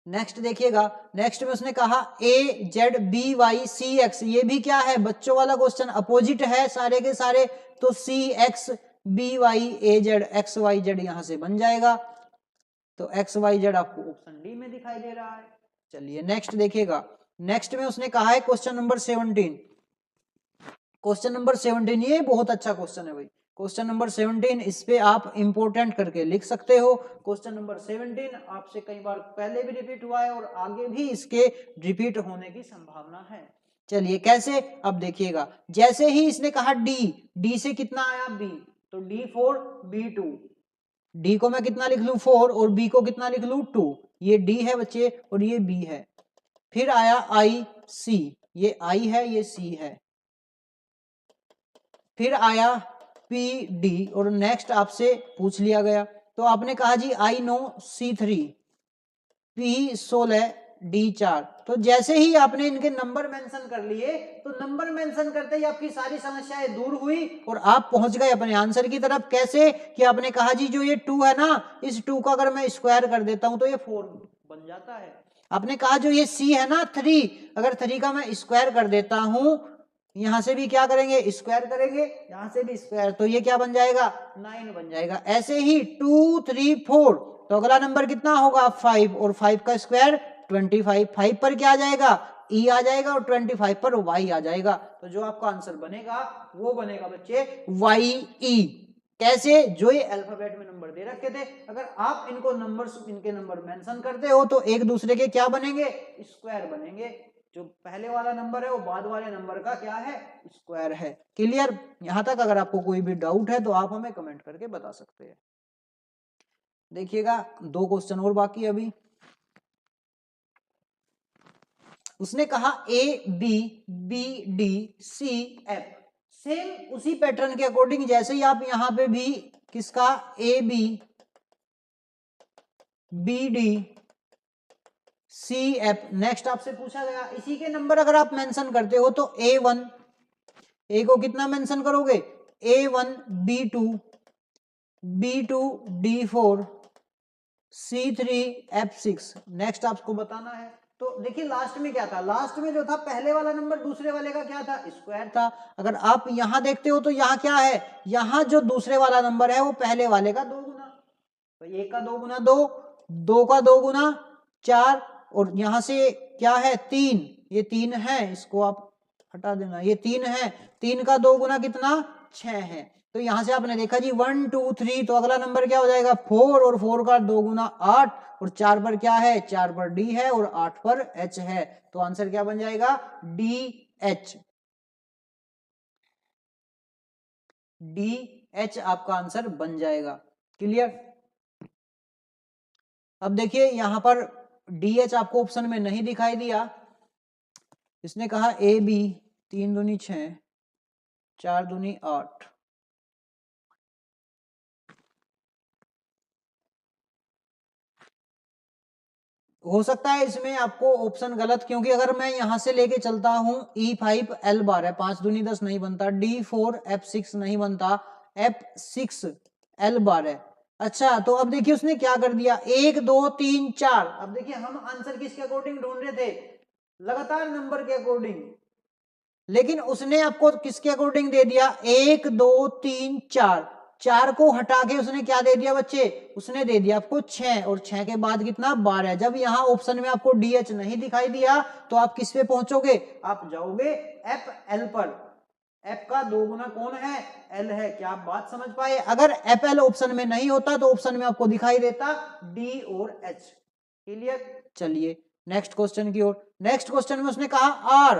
नेक्स्ट देखिएगा, नेक्स्ट में उसने कहा AZBYCX, ये भी क्या है? बच्चों वाला क्वेश्चन, अपोजिट है सारे के सारे, तो CXBYAZ XYZ यहां से बन जाएगा। तो XYZ आपको ऑप्शन डी में दिखाई दे रहा है। चलिए नेक्स्ट देखिएगा, नेक्स्ट में उसने कहा है क्वेश्चन नंबर 17। क्वेश्चन नंबर 17 ये बहुत अच्छा क्वेश्चन है भाई। क्वेश्चन नंबर 17, इस पे आप इंपोर्टेंट करके लिख सकते हो। क्वेश्चन नंबर 17 आपसे कई बार पहले भी रिपीट हुआ है और आगे भी इसके रिपीट होने की संभावना है। चलिए कैसे? अब देखिएगा, जैसे ही इसने कहा डी, डी से कितना आया? बी, तो D4 B2, डी को मैं कितना लिख लूं? 4, और बी को कितना लिख लूं? 2। ये डी है बच्चे और ये बी है। फिर आया आई सी, ये आई है ये सी है। फिर आया पी डी, और नेक्स्ट आपसे पूछ लिया गया तो आपने कहा जी I know C3 P16 D4। तो जैसे ही आपने इनके नंबर मेंशन कर लिए तो नंबर मेंशन करते ही आपकी सारी समस्याएं दूर हुई और आप पहुंच गए अपने आंसर की तरफ। कैसे कि आपने कहा जी जो ये 2 है ना, इस 2 का अगर मैं स्क्वायर कर देता हूं तो ये 4 बन जाता है। आपने कहा जो ये C है ना 3, अगर 3 का मैं स्क्वायर कर देता हूं, यहां से भी क्या करेंगे स्क्वायर करेंगे, यहां से भी स्क्वायर, तो ये क्या बन जाएगा 9 बन जाएगा। ऐसे ही 2 3 4, तो अगला नंबर कितना होगा 5, और 5 का स्क्वायर 25, 5 पर क्या आ जाएगा ई आ जाएगा और 25 पर वाई आ जाएगा। तो जो आपका आंसर बनेगा वो बनेगा बच्चे वाई ई। कैसे, जो ये अल्फाबेट में नंबर दे रखे थे, अगर आप इनको इनके नंबर मेंशन करते हो तो एक दूसरे के क्या बनेंगे स्क्वायर बनेंगे। जो पहले वाला नंबर है वो बाद वाले नंबर का क्या है स्क्वायर है। क्लियर, यहां तक अगर आपको कोई भी डाउट है तो आप हमें कमेंट करके बता सकते हैं। देखिएगा 2 क्वेश्चन और बाकी अभी। उसने कहा A B B D C F, same उसी पैटर्न के अकॉर्डिंग जैसे ही आप यहां पे भी किसका A B B D C F, next आपसे पूछा गया इसी के नंबर अगर आप मेंशन करते हो तो A1, ए को कितना मेंशन करोगे A1 B2 B2 D4 C3 F6, next आपको बताना है। तो देखिए लास्ट में क्या था, लास्ट में जो था पहले वाला नंबर दूसरे वाले का क्या था स्क्वायर था। अगर आप यहां देखते हो तो यहां क्या है, यहां जो दूसरे वाला नंबर है वो पहले वाले का 2 गुना, तो 1 का 2 गुना 2, 2 का 2 गुना 4, और यहां से क्या है 3, ये 3 है, इसको आप हटा देना, ये 3 है, 3 का 2 गुना कितना 6 है। तो यहां से आपने देखा जी 1 2 3, तो अगला नंबर क्या हो जाएगा 4, और 4 का 2 गुना 8, और 4 पर क्या है 4 पर डी है और 8 पर एच है। तो आंसर क्या बन जाएगा डी एच, डी एच आपका आंसर बन जाएगा। क्लियर। अब देखिए यहां पर डी एच आपको ऑप्शन में नहीं दिखाई दिया। इसने कहा ए बी 3 दूनी 6 4 दूनी 8, हो सकता है इसमें आपको ऑप्शन गलत, क्योंकि अगर मैं यहां से लेके चलता हूं E5 L बार है, 5 दूनी 10 नहीं बनता, D4 F6 नहीं बनता, F6 L बार है। अच्छा तो अब देखिए उसने क्या कर दिया 1 2 3 4, अब देखिए हम आंसर किसके अकॉर्डिंग ढूंढ रहे थे लगातार नंबर के अकॉर्डिंग, लेकिन उसने आपको किसके अकॉर्डिंग दे दिया 1 2 3 4, 4 को हटा के उसने क्या दे दिया बच्चे, उसने दे दिया आपको 6, और 6 के बाद कितना 12। जब यहाँ ऑप्शन में आपको DH नहीं दिखाई दिया तो आप किस पे पहुंचोगे, आप जाओगे FL पर। F का 2 गुना कौन है L है। क्या आप बात समझ पाए, अगर FL ऑप्शन में नहीं होता तो ऑप्शन में आपको दिखाई देता D और H। क्लियर। चलिए नेक्स्ट क्वेश्चन की ओर। नेक्स्ट क्वेश्चन में उसने कहा R,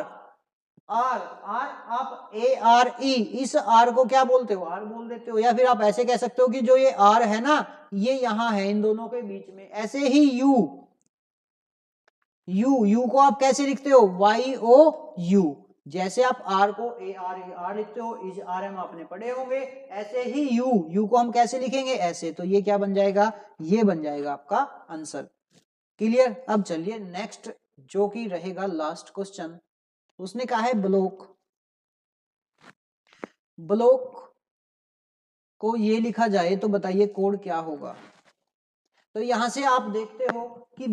आर आर आप ARE, इस आर को क्या बोलते हो आर बोल देते हो, या फिर आप ऐसे कह सकते हो कि जो ये आर है ना ये यहां है इन दोनों के बीच में। ऐसे ही यू, यू को आप कैसे लिखते हो YOU, जैसे आप आर को AR लिखते हो, इज RM आपने पढ़े होंगे, ऐसे ही यू को हम कैसे लिखेंगे ऐसे। तो ये क्या बन जाएगा, ये बन जाएगा आपका आंसर। क्लियर। अब चलिए नेक्स्ट जो कि रहेगा लास्ट क्वेश्चन। उसने कहा है ब्लॉक, ब्लॉक को ये लिखा जाए तो बताइए कोड क्या होगा। तो यहां से आप देखते हो कि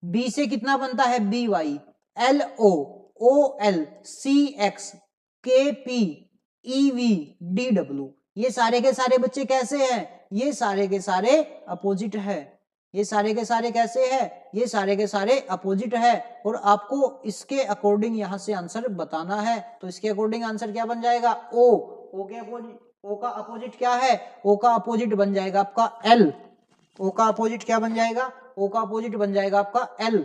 बी से कितना बनता है BY, LO, OL, CX, KP, EV, DW, ये सारे के सारे बच्चे कैसे हैं, ये सारे के सारे अपोजिट है। ये सारे के सारे कैसे हैं, ये सारे के सारे अपोजिट है, और आपको इसके अकॉर्डिंग यहां से आंसर बताना है। तो इसके अकॉर्डिंग आंसर क्या बन जाएगा ओ के अपोजिट, ओ का अपोजिट क्या है, ओ का अपोजिट बन जाएगा आपका L, ओ का अपोजिट क्या बन जाएगा, ओ का अपोजिट बन जाएगा आपका L,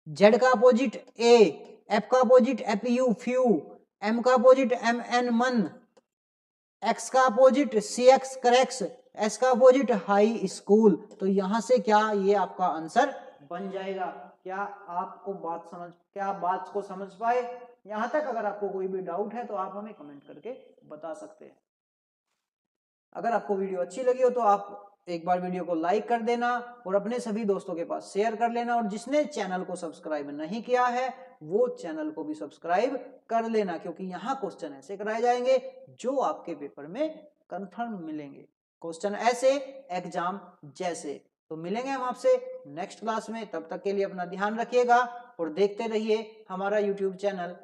जेड का अपोजिट A, एफ का अपोजिट FU फ्यू, एम का अपोजिट MN मन, एक्स का अपोजिट CX करेक्स, एस का अपोजिट हाई स्कूल। तो यहां से क्या ये आपका आंसर बन जाएगा। क्या आपको बात समझ, क्या आप बात को समझ पाए यहां तक। अगर आपको कोई भी डाउट है तो आप हमें कमेंट करके बता सकते हैं। अगर आपको वीडियो अच्छी लगी हो तो आप एक बार वीडियो को लाइक कर देना और अपने सभी दोस्तों के पास शेयर कर लेना, और जिसने चैनल को सब्सक्राइब नहीं किया है वो चैनल को भी सब्सक्राइब कर लेना, क्योंकि यहाँ क्वेश्चन ऐसे कराए जाएंगे जो आपके पेपर में कंफर्म मिलेंगे, क्वेश्चन ऐसे, एग्जाम जैसे। तो मिलेंगे हम आपसे नेक्स्ट क्लास में, तब तक के लिए अपना ध्यान रखिएगा और देखते रहिए हमारा यूट्यूब चैनल